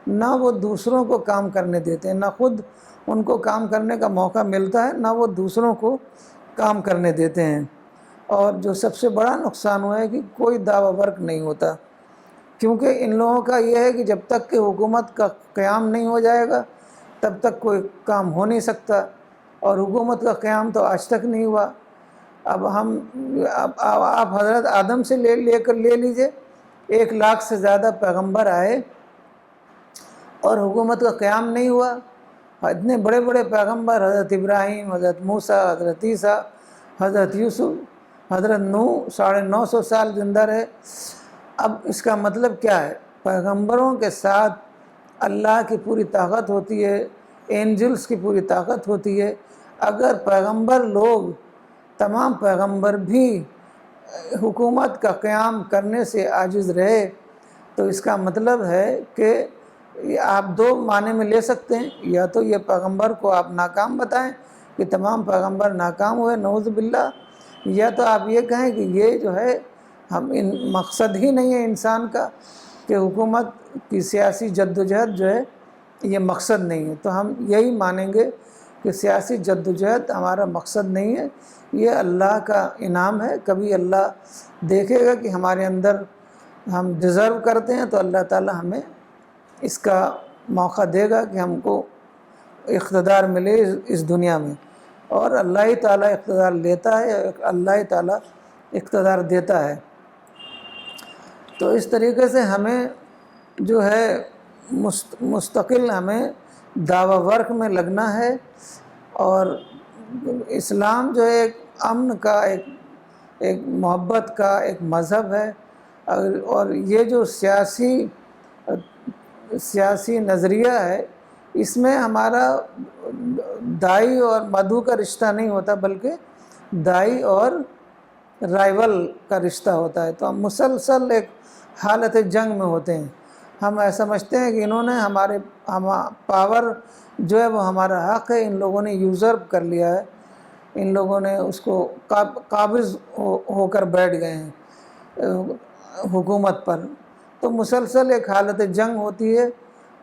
نہ وہ دوسروں کو کام کرنے دیتے ہیں، نہ خود ان کو کام کرنے کا موقع ملتا ہے، نہ وہ دوسروں کو کام کرنے دیتے ہیں۔ اور جو سب سے بڑا نقصان ہوا ہے کہ کوئی دعوی ورک نہیں ہوتا، کیونکہ ان لوگوں کا یہ ہے کہ جب تک کہ حکومت کا قیام نہیں ہو جائے گا تب تک کوئی کام ہو نہیں سکتا، اور حکومت کا قیام تو آج تک نہیں ہوا۔ اب آپ حضرت آدم سے لے لیجئے، 1,00,000 سے زیادہ پیغمبر آئے اور حکومت کا قیام نہیں ہوا۔ اتنے بڑے بڑے پیغمبر، حضرت ابراہیم، حضرت موسیٰ، حضرت عیسیٰ، حضرت یوسف، حضرت نوح 950 سال زندہ رہے۔ اب اس کا مطلب کیا ہے؟ پیغمبروں کے ساتھ اللہ کی پوری طاقت ہوتی ہے، اینجلز کی پوری طاقت ہوتی ہے۔ اگر پیغمبر لوگ، تمام پیغمبر بھی حکومت کا قیام کرنے سے عاجز رہے تو اس کا مطلب ہے کہ آپ دو معنی میں لے سکتے ہیں، یا تو یہ پیغمبر کو آپ ناکام بتائیں کہ تمام پیغمبر ناکام ہوئے نعوذ باللہ، یا تو آپ یہ کہیں کہ یہ جو ہے مقصد ہی نہیں ہے انسان کا، کہ حکومت کی سیاسی جدوجہد جو ہے یہ مقصد نہیں ہے۔ تو ہم یہی مانیں گے کہ سیاسی جدوجہد ہمارا مقصد نہیں ہے، یہ اللہ کا انعام ہے۔ کبھی اللہ دیکھے گا کہ ہمارے اندر ہم ڈیزرو کرتے ہیں تو اللہ تعالی ہمیں اس کا موقع دے گا کہ ہم کو اقتدار ملے اس دنیا میں، اور اللہ ہی تعالیٰ اقتدار لیتا ہے، اللہ ہی تعالیٰ اقتدار دیتا ہے۔ تو اس طریقے سے ہمیں جو ہے مستقل ہمیں دعوی ورک میں لگنا ہے، اور اسلام جو ہے ایک امن کا، ایک محبت کا ایک مذہب ہے، اور یہ جو سیاسی نظریہ ہے اس میں ہمارا دائی اور مدعو کا رشتہ نہیں ہوتا، بلکہ دائی اور رائیول کا رشتہ ہوتا ہے۔ تو ہم مسلسل ایک حالت جنگ میں ہوتے ہیں۔ ہم ایسا سمجھتے ہیں کہ انہوں نے پاور جو ہے وہ ہمارا حق ہے، ان لوگوں نے یوزرپ کر لیا ہے، ان لوگوں نے اس کو قابض ہو کر بیٹھ گئے ہیں حکومت پر۔ تو مسلسل ایک حالت جنگ ہوتی ہے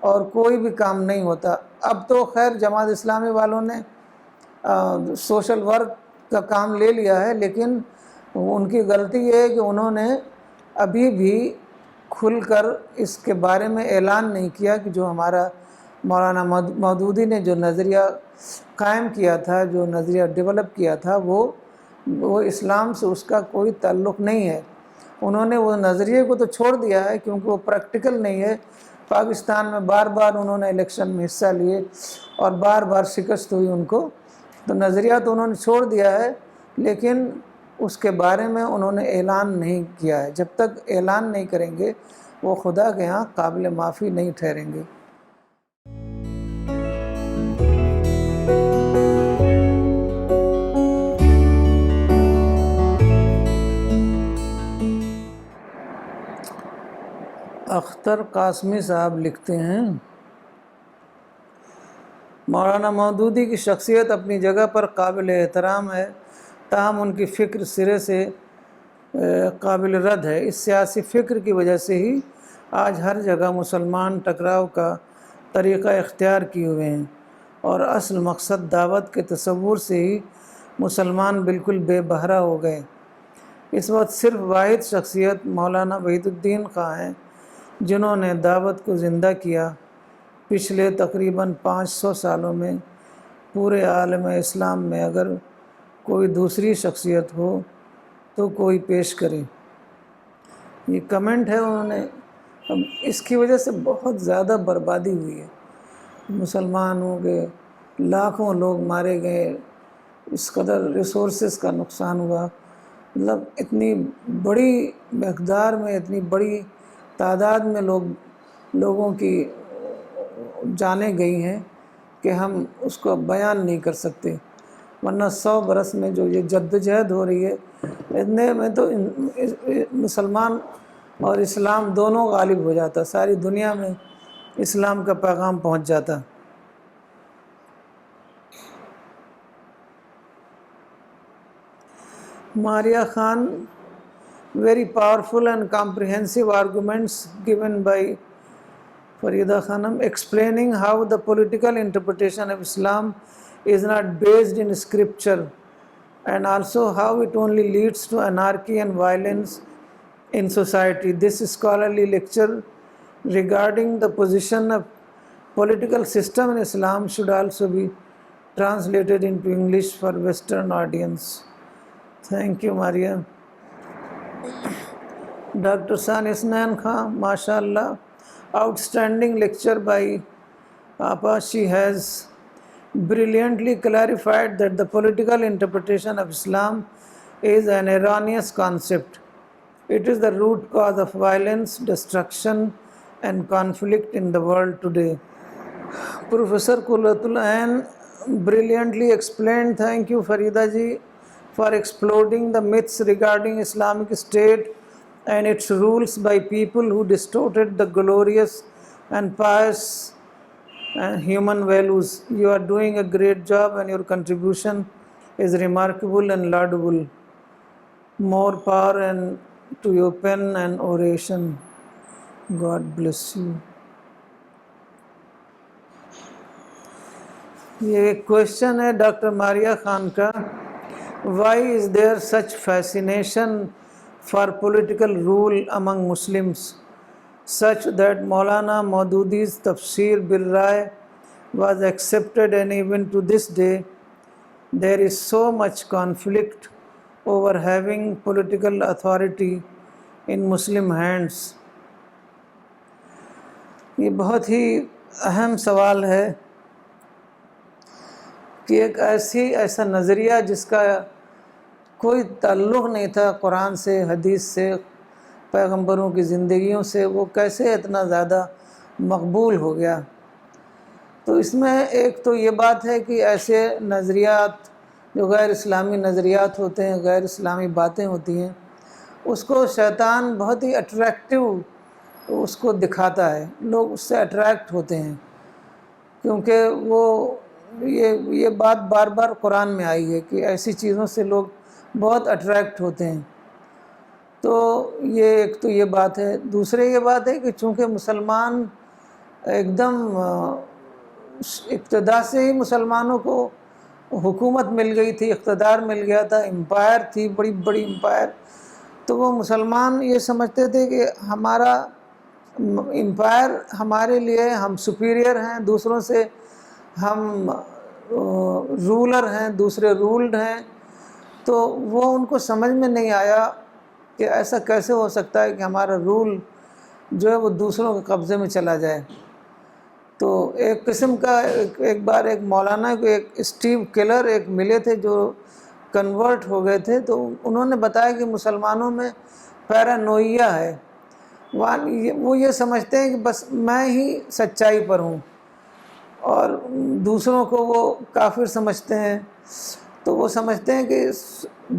اور کوئی بھی کام نہیں ہوتا۔ اب تو خیر جماعت اسلامی والوں نے سوشل ورک کا کام لے لیا ہے، لیکن ان کی غلطی یہ ہے کہ انہوں نے ابھی بھی کھل کر اس کے بارے میں اعلان نہیں کیا کہ جو ہمارا مولانا مودودی نے جو نظریہ قائم کیا تھا، جو نظریہ ڈیولپ کیا تھا، وہ اسلام سے اس کا کوئی تعلق نہیں ہے۔ انہوں نے وہ نظریے کو تو چھوڑ دیا ہے کیونکہ وہ پریکٹیکل نہیں ہے۔ پاکستان میں بار بار انہوں نے الیکشن میں حصہ لیے اور بار بار شکست ہوئی ان کو، تو نظریہ تو انہوں نے چھوڑ دیا ہے، لیکن اس کے بارے میں انہوں نے اعلان نہیں کیا ہے۔ جب تک اعلان نہیں کریں گے وہ خدا کے ہاں قابل معافی نہیں ٹھہریں گے۔ اختر قاسمی صاحب لکھتے ہیں، مولانا مودودی کی شخصیت اپنی جگہ پر قابل احترام ہے، تاہم ان کی فکر سرے سے قابل رد ہے۔ اس سیاسی فکر کی وجہ سے ہی آج ہر جگہ مسلمان ٹکراؤ کا طریقہ اختیار کیے ہوئے ہیں، اور اصل مقصد دعوت کے تصور سے ہی مسلمان بالکل بے بہرہ ہو گئے۔ اس وقت صرف واحد شخصیت مولانا وحید الدین خان ہیں جنہوں نے دعوت کو زندہ کیا۔ پچھلے تقریباً 500 سالوں میں پورے عالم اسلام میں اگر کوئی دوسری شخصیت ہو تو کوئی پیش کرے۔ یہ کمنٹ ہے انہوں نے۔ اب اس کی وجہ سے بہت زیادہ بربادی ہوئی ہے، مسلمانوں کے لاکھوں لوگ مارے گئے، اس قدر ریسورسز کا نقصان ہوا، مطلب اتنی بڑی مقدار میں، اتنی بڑی تعداد میں لوگوں کی جانیں گئی ہیں کہ ہم اس کو بیان نہیں کر سکتے۔ ورنہ 100 برس میں جو یہ جدوجہد ہو رہی ہے، اتنے میں تو مسلمان اور اسلام دونوں غالب ہو جاتا، ساری دنیا میں اسلام کا پیغام پہنچ جاتا۔ Maria Khan, very powerful and comprehensive arguments given by Farida Khanum, explaining how the political interpretation of Islam is not based in scripture, and also how it only leads to anarchy and violence in society. This scholarly lecture regarding the position of political system in Islam should also be translated into English for Western audience. Thank you, Maria. Dr. Sani Isnan Khan, mashallah, outstanding lecture by Apa. She has brilliantly clarified that the political interpretation of Islam is an erroneous concept. It is the root cause of violence, destruction, and conflict in the world today. Professor Qurratul Ain brilliantly explained. Thank you, Farida ji, for exploding the myths regarding Islamic State and its rules by people who distorted the glorious and pious and human values. You are doing a great job and your contribution is remarkable and laudable. More power and to your pen and oration. God bless you. یہ ایک question ہے doctor Maria Khan کا. Why is there such fascination for political rule among Muslims, such that Maulana Maududi's Tafsir bil Rai was accepted, and even to this day there is so much conflict over having political authority in Muslim hands? یہ بہت ہی اہم سوال ہے کہ ایک ایسا نظریہ جس کا کوئی تعلق نہیں تھا قرآن سے، حدیث سے، پیغمبروں کی زندگیوں سے، وہ کیسے اتنا زیادہ مقبول ہو گیا. تو اس میں ایک تو یہ بات ہے کہ ایسے نظریات جو غیر اسلامی نظریات ہوتے ہیں، غیر اسلامی باتیں ہوتی ہیں، اس کو شیطان بہت ہی اٹریکٹیو اس کو دکھاتا ہے، لوگ اس سے اٹریکٹ ہوتے ہیں کیونکہ وہ یہ بات بار بار قرآن میں آئی ہے کہ ایسی چیزوں سے لوگ بہت اٹریکٹ ہوتے ہیں. تو یہ ایک تو یہ بات ہے. دوسرے یہ بات ہے کہ چونکہ مسلمان ایک دم ابتدا سے ہی مسلمانوں کو حکومت مل گئی تھی، اقتدار مل گیا تھا، امپائر تھی، بڑی بڑی امپائر، تو وہ مسلمان یہ سمجھتے تھے کہ ہمارا امپائر ہمارے لیے، ہم سپیریئر ہیں دوسروں سے، ہم رولر ہیں، دوسرے رولڈ ہیں. تو وہ ان کو سمجھ میں نہیں آیا کہ ایسا کیسے ہو سکتا ہے کہ ہمارا رول جو ہے وہ دوسروں کے قبضے میں چلا جائے. تو ایک قسم کا ایک بار ایک مولانا کو ایک اسٹیو کیلر ایک ملے تھے جو کنورٹ ہو گئے تھے، تو انہوں نے بتایا کہ مسلمانوں میں پیرانوئیا ہے. وہ یہ سمجھتے ہیں کہ بس میں ہی سچائی پر ہوں اور دوسروں کو وہ کافر سمجھتے ہیں. تو وہ سمجھتے ہیں کہ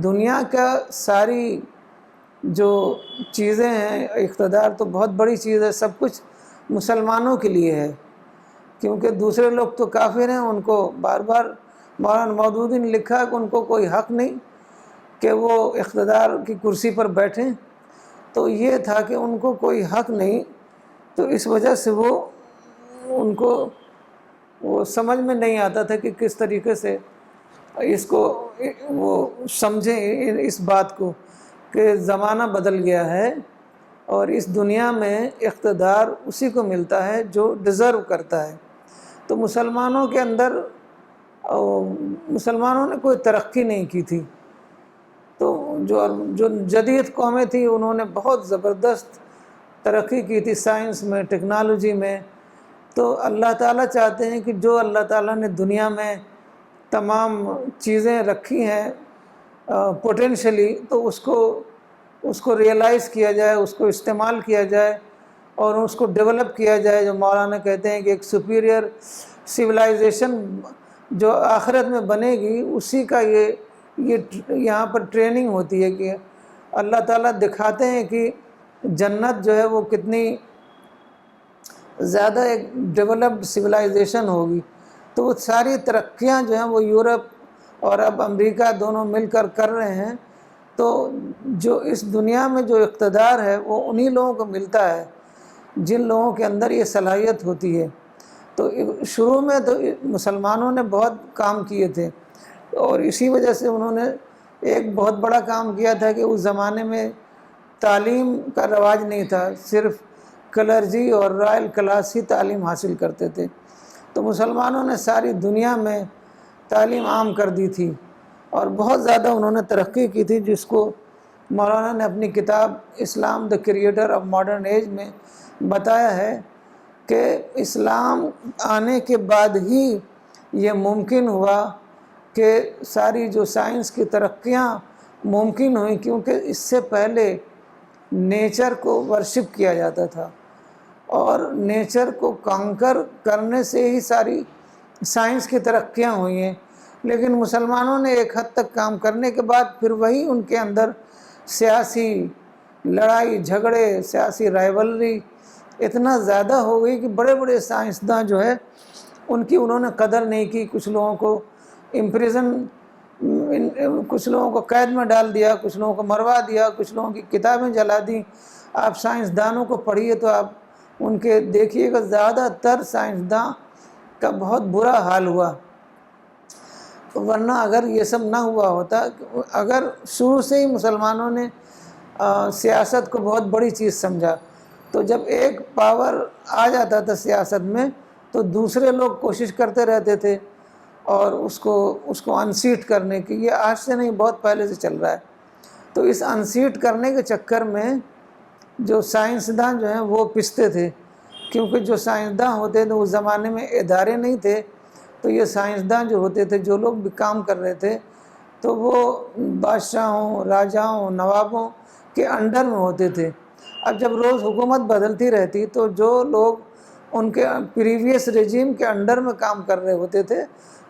دنیا کا ساری جو چیزیں ہیں، اقتدار تو بہت بڑی چیز ہے، سب کچھ مسلمانوں کے لیے ہے، کیونکہ دوسرے لوگ تو کافر ہیں. ان کو بار بار مولانا مودودی نے لکھا ہے کہ ان کو کوئی حق نہیں کہ وہ اقتدار کی کرسی پر بیٹھیں. تو یہ تھا کہ ان کو کوئی حق نہیں، تو اس وجہ سے وہ ان کو وہ سمجھ میں نہیں آتا تھا کہ کس طریقے سے اس کو وہ سمجھیں اس بات کو کہ زمانہ بدل گیا ہے اور اس دنیا میں اقتدار اسی کو ملتا ہے جو ڈیزرو کرتا ہے۔ تو مسلمانوں کے اندر مسلمانوں نے کوئی ترقی نہیں کی تھی، تو جو جدید قومیں تھیں انہوں نے بہت زبردست ترقی کی تھی سائنس میں، ٹیکنالوجی میں۔ تو اللہ تعالیٰ چاہتے ہیں کہ جو اللہ تعالیٰ نے دنیا میں تمام چیزیں رکھی ہیں پوٹینشلی، تو اس کو ریئلائز کیا جائے، اس کو استعمال کیا جائے اور اس کو ڈیولپ کیا جائے۔ جو مولانا کہتے ہیں کہ ایک سپیریئر سویلائزیشن جو آخرت میں بنے گی، اسی کا یہ یہاں پر ٹریننگ ہوتی ہے کہ اللہ تعالیٰ دکھاتے ہیں کہ جنت جو ہے وہ کتنی زیادہ ایک ڈیولپڈ سویلائزیشن ہوگی۔ تو وہ ساری ترقیاں جو ہیں وہ یورپ اور اب امریکہ دونوں مل کر رہے ہیں۔ تو جو اس دنیا میں جو اقتدار ہے وہ انہی لوگوں کو ملتا ہے جن لوگوں کے اندر یہ صلاحیت ہوتی ہے۔ تو شروع میں تو مسلمانوں نے بہت کام کیے تھے، اور اسی وجہ سے انہوں نے ایک بہت بڑا کام کیا تھا کہ اس زمانے میں تعلیم کا رواج نہیں تھا، صرف کلرجی اور رائل کلاس ہی تعلیم حاصل کرتے تھے۔ تو مسلمانوں نے ساری دنیا میں تعلیم عام کر دی تھی اور بہت زیادہ انہوں نے ترقی کی تھی، جس کو مولانا نے اپنی کتاب Islam the creator of modern age میں بتایا ہے کہ اسلام آنے کے بعد ہی یہ ممکن ہوا کہ ساری جو سائنس کی ترقیاں ممکن ہوئیں، کیونکہ اس سے پہلے نیچر کو ورشپ کیا جاتا تھا اور نیچر کو کانکر کرنے سے ہی ساری سائنس کی ترقیاں ہوئی ہیں۔ لیکن مسلمانوں نے ایک حد تک کام کرنے کے بعد پھر وہی ان کے اندر سیاسی لڑائی جھگڑے، سیاسی رائیولری اتنا زیادہ ہو گئی کہ بڑے بڑے سائنسداں جو ہے ان کی انہوں نے قدر نہیں کی۔ کچھ لوگوں کو کچھ لوگوں کو قید میں ڈال دیا، کچھ لوگوں کو مروا دیا، کچھ لوگوں کی کتابیں جلا دیں۔ آپ سائنسدانوں کو پڑھیے تو آپ ان کے دیکھیے گا زیادہ تر سائنسداں کا بہت برا حال ہوا، ورنہ اگر یہ سب نہ ہوا ہوتا، اگر شروع سے ہی مسلمانوں نے سیاست کو بہت بڑی چیز سمجھا، تو جب ایک پاور آ جاتا تھا سیاست میں تو دوسرے لوگ کوشش کرتے رہتے تھے اور اس کو انسیٹ کرنے کی۔ یہ آج سے نہیں، بہت پہلے سے چل رہا ہے۔ تو اس انسیٹ کرنے کے چکر میں جو سائنسداں جو ہیں وہ پستے تھے، کیونکہ جو سائنسداں ہوتے تھے اس زمانے میں ادارے نہیں تھے، تو یہ سائنسداں جو ہوتے تھے، جو لوگ بھی کام کر رہے تھے، تو وہ بادشاہوں، راجاؤں، نوابوں کے انڈر میں ہوتے تھے۔ اب جب روز حکومت بدلتی رہتی تو جو لوگ ان کے پریویس رجیم کے انڈر میں کام کر رہے ہوتے تھے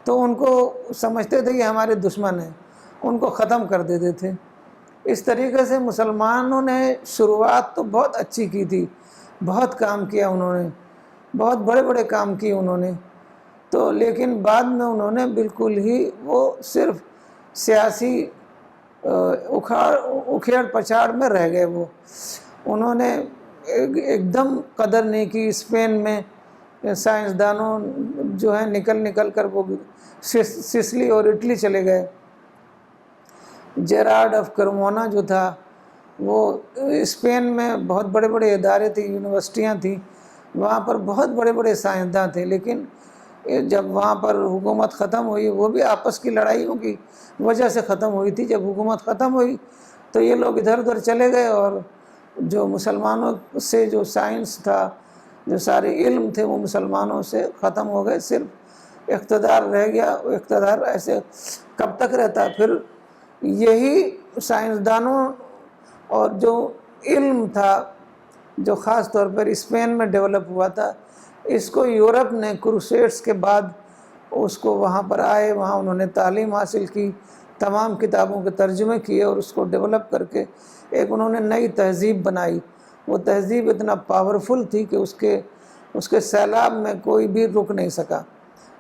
تو ان کو سمجھتے تھے کہ ہمارے دشمن ہیں، ان کو ختم کر دیتے تھے۔ اس طریقے سے مسلمانوں نے شروعات تو بہت اچھی کی تھی، بہت کام کیا انہوں نے، بہت بڑے بڑے کام کیے انہوں نے، تو لیکن بعد میں انہوں نے بالکل ہی وہ صرف سیاسی اکھیڑ پچھاڑ میں رہ گئے۔ وہ انہوں نے ایک دم قدر نہیں کی۔ اسپین میں سائنسدانوں جو ہیں نکل کر وہ سسلی اور اٹلی چلے گئے۔ جیراڈ آف کرمونا جو تھا وہ اسپین میں بہت بڑے بڑے ادارے تھے، یونیورسٹیاں تھیں، وہاں پر بہت بڑے بڑے سائنسداں تھے، لیکن جب وہاں پر حکومت ختم ہوئی، وہ بھی آپس کی لڑائیوں کی وجہ سے ختم ہوئی تھی۔ جب حکومت ختم ہوئی تو یہ لوگ ادھر ادھر چلے گئے اور جو مسلمانوں سے جو سائنس تھا، جو سارے علم تھے، وہ مسلمانوں سے ختم ہو گئے، صرف اقتدار رہ گیا۔ اقتدار ایسے کب تک رہتا؟ پھر یہی سائنسدانوں اور جو علم تھا جو خاص طور پر اسپین میں ڈیولپ ہوا تھا، اس کو یورپ نے کروسیڈز کے بعد اس کو وہاں پر آئے، وہاں انہوں نے تعلیم حاصل کی، تمام کتابوں کے ترجمے کیے اور اس کو ڈیولپ کر کے ایک انہوں نے نئی تہذیب بنائی۔ وہ تہذیب اتنا پاورفل تھی کہ اس کے سیلاب میں کوئی بھی رک نہیں سکا،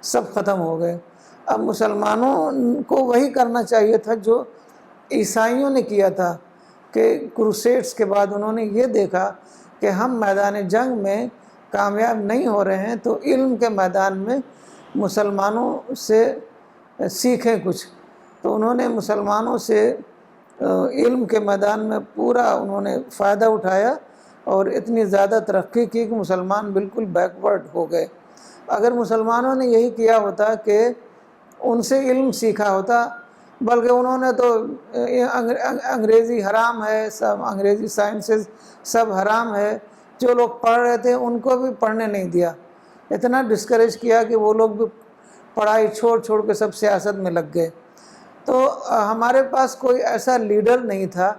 سب ختم ہو گئے۔ اب مسلمانوں کو وہی کرنا چاہیے تھا جو عیسائیوں نے کیا تھا کہ کروسیڈز کے بعد انہوں نے یہ دیکھا کہ ہم میدان جنگ میں کامیاب نہیں ہو رہے ہیں، تو علم کے میدان میں مسلمانوں سے سیکھیں کچھ۔ تو انہوں نے مسلمانوں سے علم کے میدان میں پورا انہوں نے فائدہ اٹھایا اور اتنی زیادہ ترقی کی کہ مسلمان بالکل بیکورڈ ہو گئے۔ اگر مسلمانوں نے یہی کیا ہوتا کہ ان سے علم سیکھا ہوتا، بلکہ انہوں نے تو انگریزی حرام ہے، سب انگریزی سائنسز سب حرام ہے، جو لوگ پڑھ رہے تھے ان کو بھی پڑھنے نہیں دیا، اتنا ڈسکریج کیا کہ وہ لوگ بھی پڑھائی چھوڑ چھوڑ کے سب سیاست میں لگ گئے۔ تو ہمارے پاس کوئی ایسا لیڈر نہیں تھا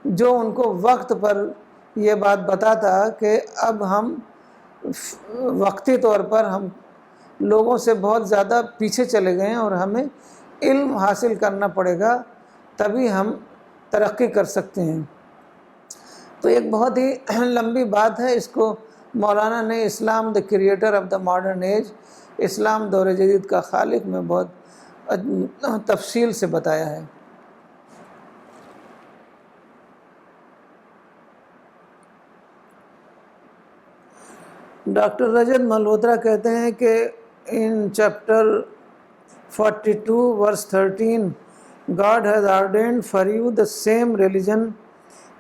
جو ان کو وقت پر یہ بات بتاتا کہ اب ہم وقتی طور پر ہم لوگوں سے بہت زیادہ پیچھے چلے گئے ہیں اور ہمیں علم حاصل کرنا پڑے گا، تبھی ہم ترقی کر سکتے ہیں۔ تو ایک بہت ہی لمبی بات ہے، اس کو مولانا نے Islam the creator of the modern age, اسلام دور جدید کا خالق میں بہت تفصیل سے بتایا ہے۔ ڈاکٹر رجت ملہوترا کہتے ہیں کہ in chapter 42 verse 13 God has ordained for you the same religion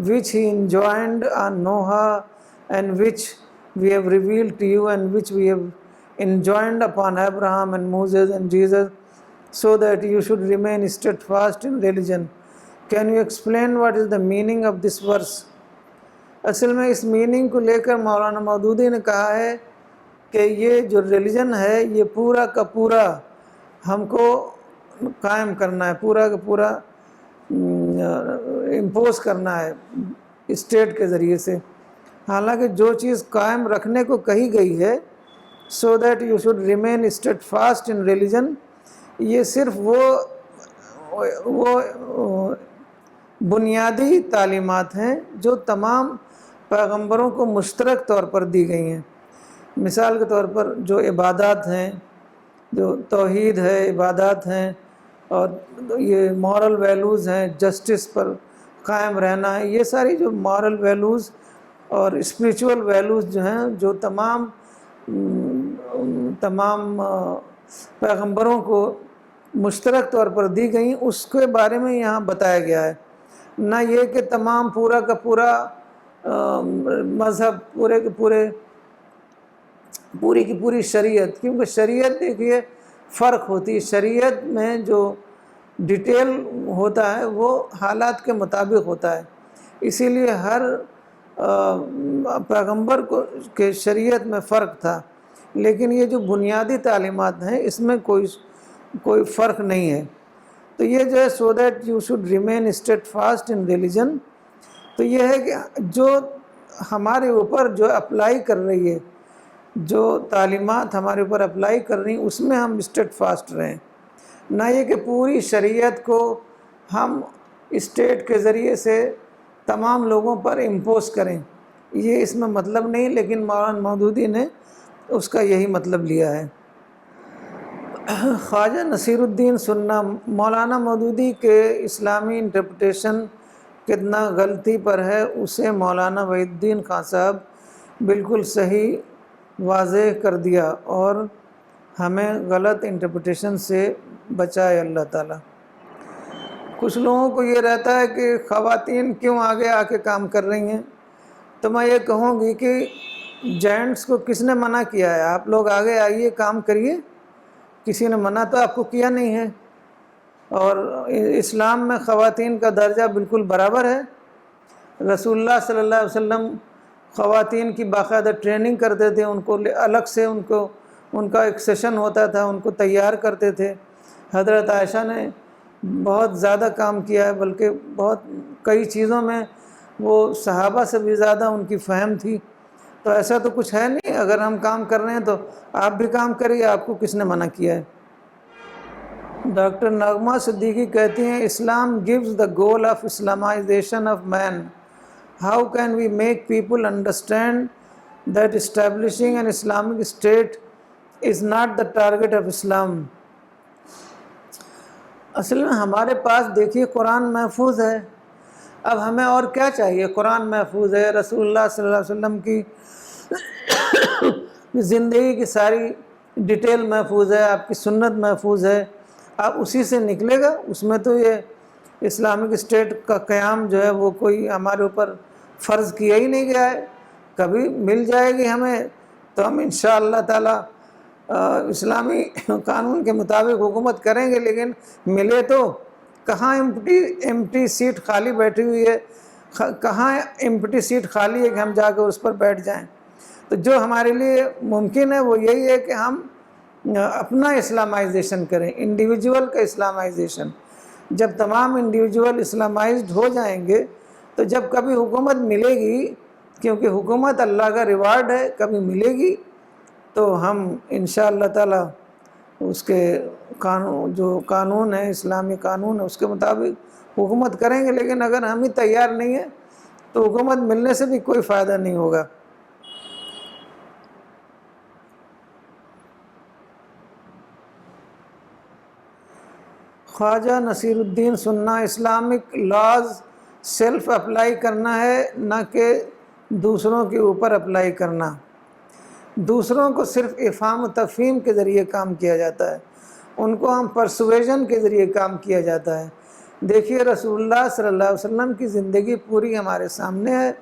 which he enjoined on Noah and which we have revealed to you and which we have enjoined upon Abraham and Moses and Jesus, so that you should remain steadfast in religion. Can you explain what is the meaning of this verse? اصل میں اس meaning کو لے کر مولانا مودودی نے کہا ہے کہ یہ جو ریلیجن ہے یہ پورا کا پورا ہم کو قائم کرنا ہے، پورا کا پورا امپوز کرنا ہے اسٹیٹ کے ذریعے سے، حالانکہ جو چیز قائم رکھنے کو کہی گئی ہے so that you should remain steadfast in religion, یہ صرف وہ بنیادی تعلیمات ہیں جو تمام پیغمبروں کو مشترک طور پر دی گئی ہیں۔ مثال کے طور پر جو عبادات ہیں، جو توحید ہے، عبادات ہیں، اور یہ مورل ویلیوز ہیں، جسٹس پر قائم رہنا ہے، یہ ساری جو مورل ویلیوز اور اسپریچول ویلیوز جو ہیں جو تمام پیغمبروں کو مشترک طور پر دی گئیں، اس کے بارے میں یہاں بتایا گیا ہے، نہ یہ کہ تمام پورا کا پورا مذہب، پوری کی پوری شریعت، کیونکہ شریعت دیکھیے فرق ہوتی ہے، شریعت میں جو ڈیٹیل ہوتا ہے وہ حالات کے مطابق ہوتا ہے، اسی لیے ہر پیغمبر کے شریعت میں فرق تھا، لیکن یہ جو بنیادی تعلیمات ہیں اس میں کوئی فرق نہیں ہے۔ تو یہ جو ہے so that you should remain steadfast in religion, تو یہ ہے کہ جو ہمارے اوپر جو اپلائی کر رہی ہے، جو تعلیمات ہمارے اوپر اپلائی کر رہی ہیں اس میں ہم اسٹیڈ فاسٹ رہیں، نہ یہ کہ پوری شریعت کو ہم اسٹیٹ کے ذریعے سے تمام لوگوں پر امپوز کریں، یہ اس میں مطلب نہیں، لیکن مولانا مودودی نے اس کا یہی مطلب لیا ہے۔ خواجہ نصیر الدین سننا، مولانا مودودی کے اسلامی انٹرپریٹیشن کتنا غلطی پر ہے اسے مولانا وحید الدین خان صاحب بالکل صحیح واضح کر دیا اور ہمیں غلط انٹرپریٹیشن سے بچائے اللہ تعالیٰ۔ کچھ لوگوں کو یہ رہتا ہے کہ خواتین کیوں آگے آ کے کام کر رہی ہیں، تو میں یہ کہوں گی کہ جینٹس کو کس نے منع کیا ہے؟ آپ لوگ آگے آئیے، کام کریے، کسی نے منع تو آپ کو کیا نہیں ہے، اور اسلام میں خواتین کا درجہ بالکل برابر ہے۔ رسول اللہ صلی اللہ علیہ وسلم خواتین کی باقاعدہ ٹریننگ کرتے تھے، ان کو الگ سے ان کا ایک سیشن ہوتا تھا، ان کو تیار کرتے تھے۔ حضرت عائشہ نے بہت زیادہ کام کیا ہے، بلکہ کئی چیزوں میں وہ صحابہ سے بھی زیادہ ان کی فہم تھی، تو ایسا تو کچھ ہے نہیں، اگر ہم کام کر رہے ہیں تو آپ بھی کام کریے، آپ کو کس نے منع کیا ہے؟ ڈاکٹر نغمہ صدیقی کہتی ہیں اسلام gives the goal of Islamization of man. How can we make people understand that establishing an Islamic state is not the target of Islam? اصل میں ہمارے پاس دیکھیے قرآن محفوظ ہے، اب ہمیں اور کیا چاہیے؟ قرآن محفوظ ہے، رسول اللہ صلی اللہ علیہ وسلم کی زندگی کی ساری ڈیٹیل محفوظ ہے، آپ کی سنت محفوظ ہے، آپ اسی سے نکلے گا، اس میں تو یہ اسلامک اسٹیٹ کا قیام جو ہے وہ کوئی ہمارے اوپر فرض کیا ہی نہیں گیا ہے۔ کبھی مل جائے گی ہمیں تو ہم انشاءاللہ تعالی اسلامی قانون کے مطابق حکومت کریں گے، لیکن ملے تو کہاں ایمٹی سیٹ خالی بیٹھی ہوئی ہے، کہاں ایمٹی سیٹ خالی ہے کہ ہم جا کے اس پر بیٹھ جائیں؟ تو جو ہمارے لیے ممکن ہے وہ یہی ہے کہ ہم اپنا اسلامائزیشن کریں، انڈیویجول کا اسلامائزیشن۔ جب تمام انڈیویجول اسلامائزڈ ہو جائیں گے تو جب کبھی حکومت ملے گی، کیونکہ حکومت اللہ کا ریوارڈ ہے، کبھی ملے گی تو ہم انشاءاللہ تعالی اس کے جو قانون ہے، اسلامی قانون ہے، اس کے مطابق حکومت کریں گے۔ لیکن اگر ہم ہی تیار نہیں ہیں تو حکومت ملنے سے بھی کوئی فائدہ نہیں ہوگا۔ خواجہ نصیر الدین سننا، اسلامک لاز سیلف اپلائی کرنا ہے، نہ کہ دوسروں کے اوپر اپلائی کرنا۔ دوسروں کو صرف افہام و تفہیم کے ذریعے کام کیا جاتا ہے، ان کو ہم پرسویژن کے ذریعے کام کیا جاتا ہے۔ دیکھیے رسول اللہ صلی اللہ علیہ وسلم کی زندگی پوری ہمارے سامنے ہے۔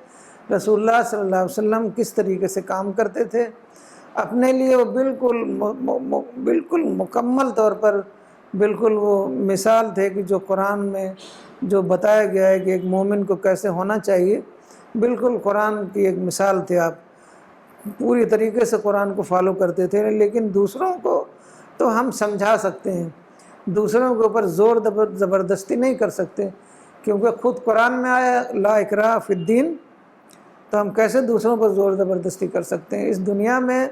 رسول اللہ صلی اللہ علیہ وسلم کس طریقے سے کام کرتے تھے، اپنے لیے وہ بالکل مکمل طور پر بالکل وہ مثال تھے کہ جو قرآن میں جو بتایا گیا ہے کہ ایک مومن کو کیسے ہونا چاہیے، بالکل قرآن کی ایک مثال تھے۔ آپ پوری طریقے سے قرآن کو فالو کرتے تھے، لیکن دوسروں کو تو ہم سمجھا سکتے ہیں، دوسروں کے اوپر زور زبردستی نہیں کر سکتے، کیونکہ خود قرآن میں آیا لا اکراہ فی الدین، تو ہم کیسے دوسروں پر زور زبردستی کر سکتے ہیں؟ اس دنیا میں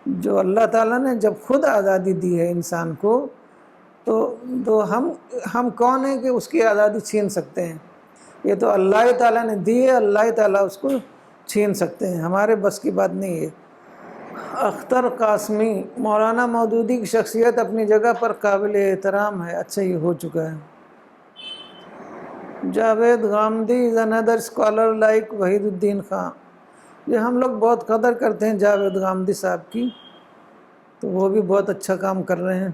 جو اللہ تعالیٰ نے جب خود آزادی دی ہے انسان کو، تو ہم کون ہیں کہ اس کی آزادی چھین سکتے ہیں؟ یہ تو اللہ تعالیٰ نے دی ہے، اللہ تعالیٰ اس کو چھین سکتے ہیں، ہمارے بس کی بات نہیں ہے۔ اختر قاسمی، مولانا مودودی کی شخصیت اپنی جگہ پر قابل احترام ہے۔ اچھا یہ ہو چکا ہے۔ جاوید غامدی از another scholar like Wahid uddin Khan. یہ ہم لوگ بہت قدر کرتے ہیں جاوید غامدی صاحب کی، تو وہ بھی بہت اچھا کام کر رہے ہیں۔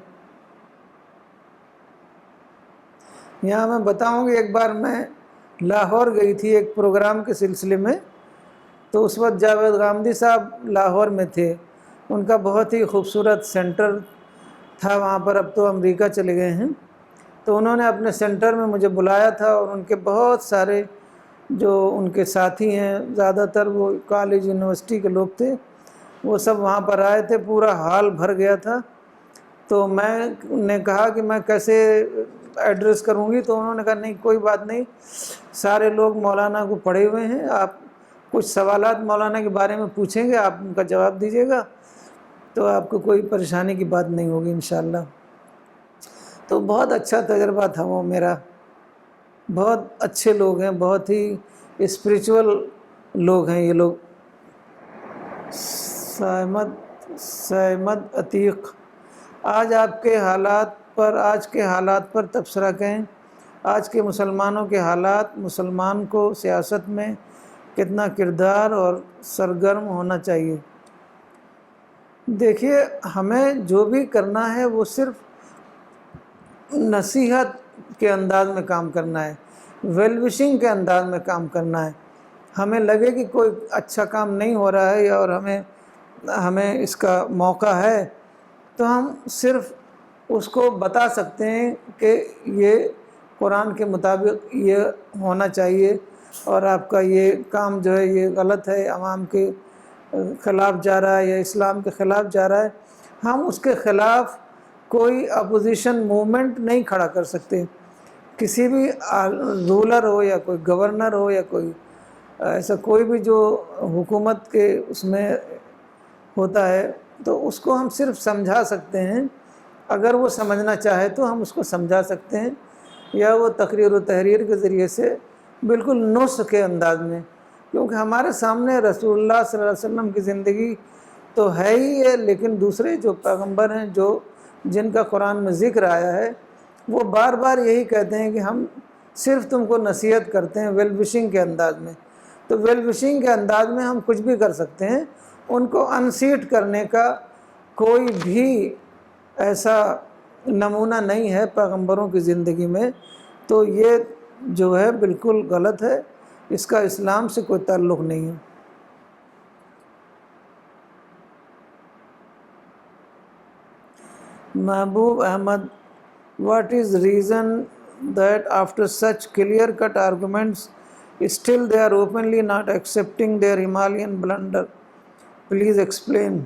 یہاں میں بتاؤں گی، ایک بار میں لاہور گئی تھی ایک پروگرام کے سلسلے میں، تو اس وقت جاوید غامدی صاحب لاہور میں تھے۔ ان کا بہت ہی خوبصورت سینٹر تھا وہاں پر، اب تو امریکہ چلے گئے ہیں۔ تو انہوں نے اپنے سینٹر میں مجھے بلایا تھا، اور ان کے بہت سارے جو ان کے ساتھی ہیں، زیادہ تر وہ کالج یونیورسٹی کے لوگ تھے، وہ سب وہاں پر آئے تھے، پورا ہال بھر گیا تھا۔ تو میں نے کہا کہ میں کیسے ایڈریس کروں گی، تو انہوں نے کہا نہیں کوئی بات نہیں، سارے لوگ مولانا کو پڑھے ہوئے ہیں، آپ کچھ سوالات مولانا کے بارے میں پوچھیں گے، آپ ان کا جواب دیجیے گا، تو آپ کو کوئی پریشانی کی بات نہیں ہوگی انشاءاللہ۔ تو بہت اچھا تجربہ تھا وہ میرا، بہت اچھے لوگ ہیں، بہت ہی اسپریچول لوگ ہیں یہ لوگ۔ سعمد عتیق، آج کے حالات پر تبصرہ کہیں۔ آج کے مسلمانوں کے حالات، مسلمان کو سیاست میں کتنا کردار اور سرگرم ہونا چاہیے؟ دیکھیے ہمیں جو بھی کرنا ہے وہ صرف نصیحت کے انداز میں کام کرنا ہے، ویل وشنگ کے انداز میں کام کرنا ہے۔ ہمیں لگے کہ کوئی اچھا کام نہیں ہو رہا ہے اور ہمیں اس کا موقع ہے، تو ہم صرف اس کو بتا سکتے ہیں کہ یہ قرآن کے مطابق یہ ہونا چاہیے، اور آپ کا یہ کام جو ہے یہ غلط ہے، عوام کے خلاف جا رہا ہے یا اسلام کے خلاف جا رہا ہے۔ ہم اس کے خلاف کوئی اپوزیشن موومنٹ نہیں کھڑا کر سکتے۔ کسی بھی رولر ہو یا کوئی گورنر ہو یا کوئی ایسا کوئی بھی جو حکومت کے اس میں ہوتا ہے، تو اس کو ہم صرف سمجھا سکتے ہیں۔ اگر وہ سمجھنا چاہے تو ہم اس کو سمجھا سکتے ہیں، یا وہ تقریر و تحریر کے ذریعے سے بالکل نصح کے انداز میں، کیونکہ ہمارے سامنے رسول اللہ صلی اللہ علیہ وسلم کی زندگی تو ہے ہی ہے، لیکن دوسرے جو پیغمبر ہیں جن کا قرآن میں ذکر آیا ہے، وہ بار بار یہی کہتے ہیں کہ ہم صرف تم کو نصیحت کرتے ہیں ویل وشنگ کے انداز میں۔ تو ویل وشنگ کے انداز میں ہم کچھ بھی کر سکتے ہیں، ان کو انسیٹ کرنے کا کوئی بھی ایسا نمونہ نہیں ہے پیغمبروں کی زندگی میں۔ تو یہ جو ہے بالکل غلط ہے، اس کا اسلام سے کوئی تعلق نہیں ہے۔ Mahbub Ahmad, what is reason that after such clear-cut arguments, still they are openly not accepting their Himalayan blunder? Please explain.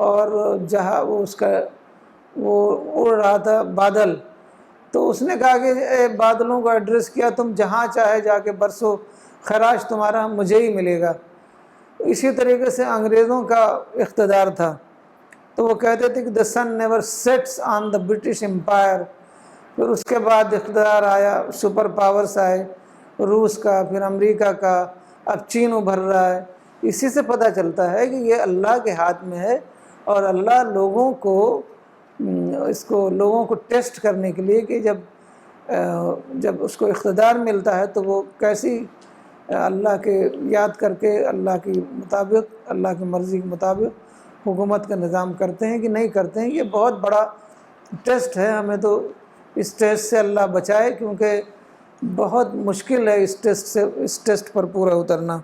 اور جہاں وہ اس کا وہ اڑ رہا تھا بادل، تو اس نے کہا کہ اے بادلوں کو ایڈریس کیا، تم جہاں چاہے جا کے برسو، خراج تمہارا مجھے ہی ملے گا۔ اسی طریقے سے انگریزوں کا اقتدار تھا، تو وہ کہتے تھے کہ the sun never sets on the British Empire۔ پھر اس کے بعد اقتدار آیا، سپر پاورز آئے، روس کا، پھر امریکہ کا، اب چین ابھر رہا ہے۔ اسی سے پتہ چلتا ہے کہ یہ اللہ کے ہاتھ میں ہے، اور اللہ لوگوں کو لوگوں کو ٹیسٹ کرنے کے لیے کہ جب اس کو اقتدار ملتا ہے تو وہ کیسی اللہ کے یاد کر کے اللہ کے مطابق، اللہ کی مرضی کے مطابق حکومت کا نظام کرتے ہیں کہ نہیں کرتے ہیں۔ یہ بہت بڑا ٹیسٹ ہے، ہمیں تو اس ٹیسٹ سے اللہ بچائے، کیونکہ بہت مشکل ہے اس ٹیسٹ پر پورا اترنا۔